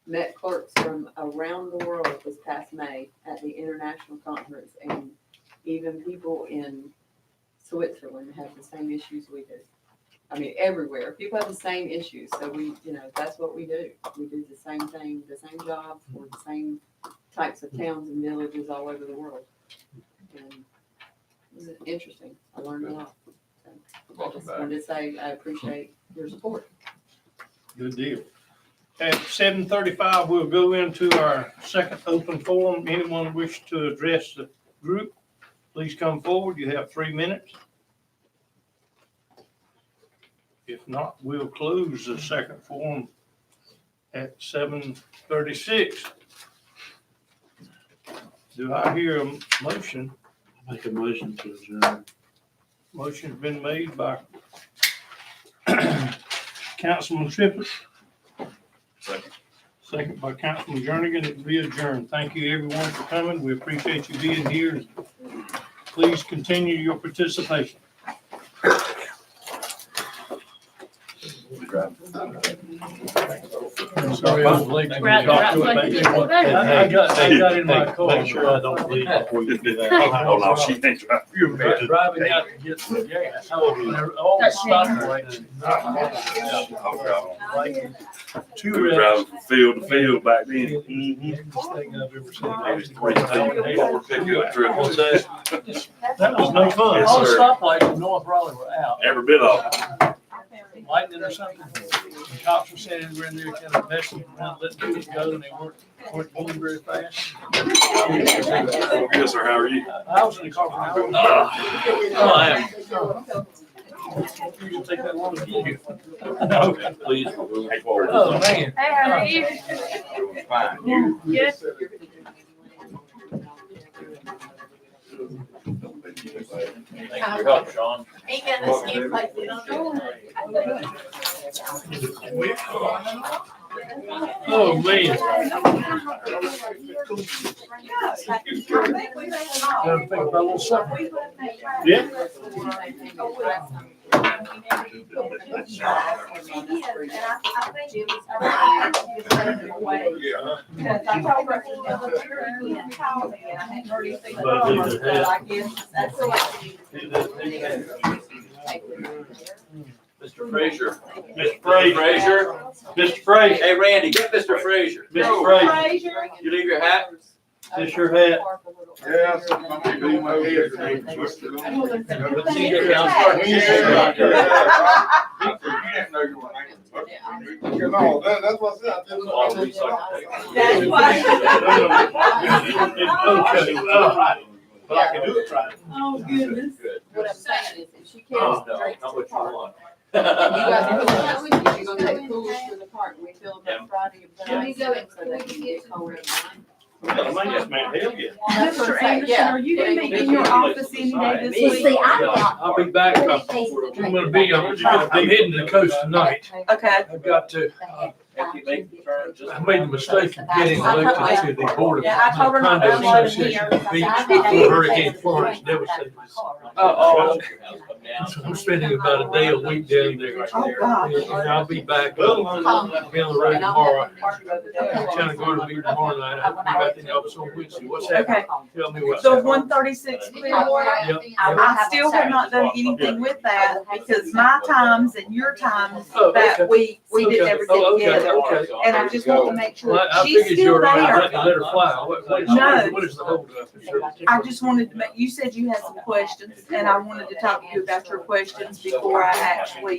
met clerks from around the world this past May at the international conference, and even people in Switzerland have the same issues we do. I mean, everywhere, people have the same issues, so we, you know, that's what we do. We do the same thing, the same job for the same types of towns and villages all over the world. And it was interesting. I learned a lot. So I Welcome just back. wanted to say I appreciate your support. good deal. At 7:35, we'll go into our second open forum. Anyone wish to address the group, please come forward. You have 3 minutes. If not, we'll close the second forum at 7:36. Do I hear a motion? Make a motion to adjourn. Motion's been made by Councilman Triplett. Second. Second by Councilman Jernigan. It will be adjourned. Thank you, everyone, for coming. We appreciate you being here. Please continue your participation. Sorry, I was late. Right, like you did today. I got in my car. Make sure I don't leave before you do that. Oh, no, she ain't driving. You're driving out to get some gas. All the stoplights. Two We were reps. driving from field to field back then. Biggest thing I've ever seen. Maybe 3 feet before pickup truck. That was no fun. Yes, All the sir. stoplights in North Raleigh were out. Every bit of it. Lightning or something. The cops were saying we're in there kind of messing around, letting people go, and they weren't going very fast. Yes, sir, how are you? I was in the car for an hour. I am. You take that long to get here. Please. Oh, man. Hey, how are you? Fine, you, Yes. Thank you for your help, Sean. Ain't gonna skip like this. Oh, man. Gotta think about a little something. Yeah. Mr. Frazier. Mr. Frazier. Mr. Frazier. Hey, Randy, get Mr. Frazier. Mr. Frazier. You leave your hat? This your hat? Yeah, I'm gonna do my head today. You know, that's what I said. All recycled. That's why. Okay, all right. But I can do it right. Oh, goodness. Good. What I'm saying is, if she Oh, carries no, drinks not to what the you park. want. You guys are going with you, you're gonna take coolers to the park, we fill Yeah. up Friday of the night, so they can get cold at night. Yes, man, hell yeah. That's what I'm Mr. saying, Anderson, yeah. are you gonna be in your office any day this week? I'll be back. I'm heading to the coast tonight. Okay. I've got to, If you make the turn, just. I made the mistake of getting elected to the board of Yeah, I told her not to condo unload association here. beach before Hurricane Florence devastated us. Oh. So I'm spending about a day a week down there. Oh, God. And I'll be back, be on the road tomorrow. Kind of going to be tomorrow night. I hope you got the office on Wednesday. What's happening? Tell me what's The happening. 136 Clearwater, Yep. I still have not done anything with that because my times and your times Oh, okay. that week, we did Okay. everything Oh, okay, together. okay. And I just want to make sure Well, I she's figured you still were right. I there. let her fly. No. What is the hold up? Is there a I particular- just wanted to make, you said you had some questions and I wanted to talk to you about your questions before I actually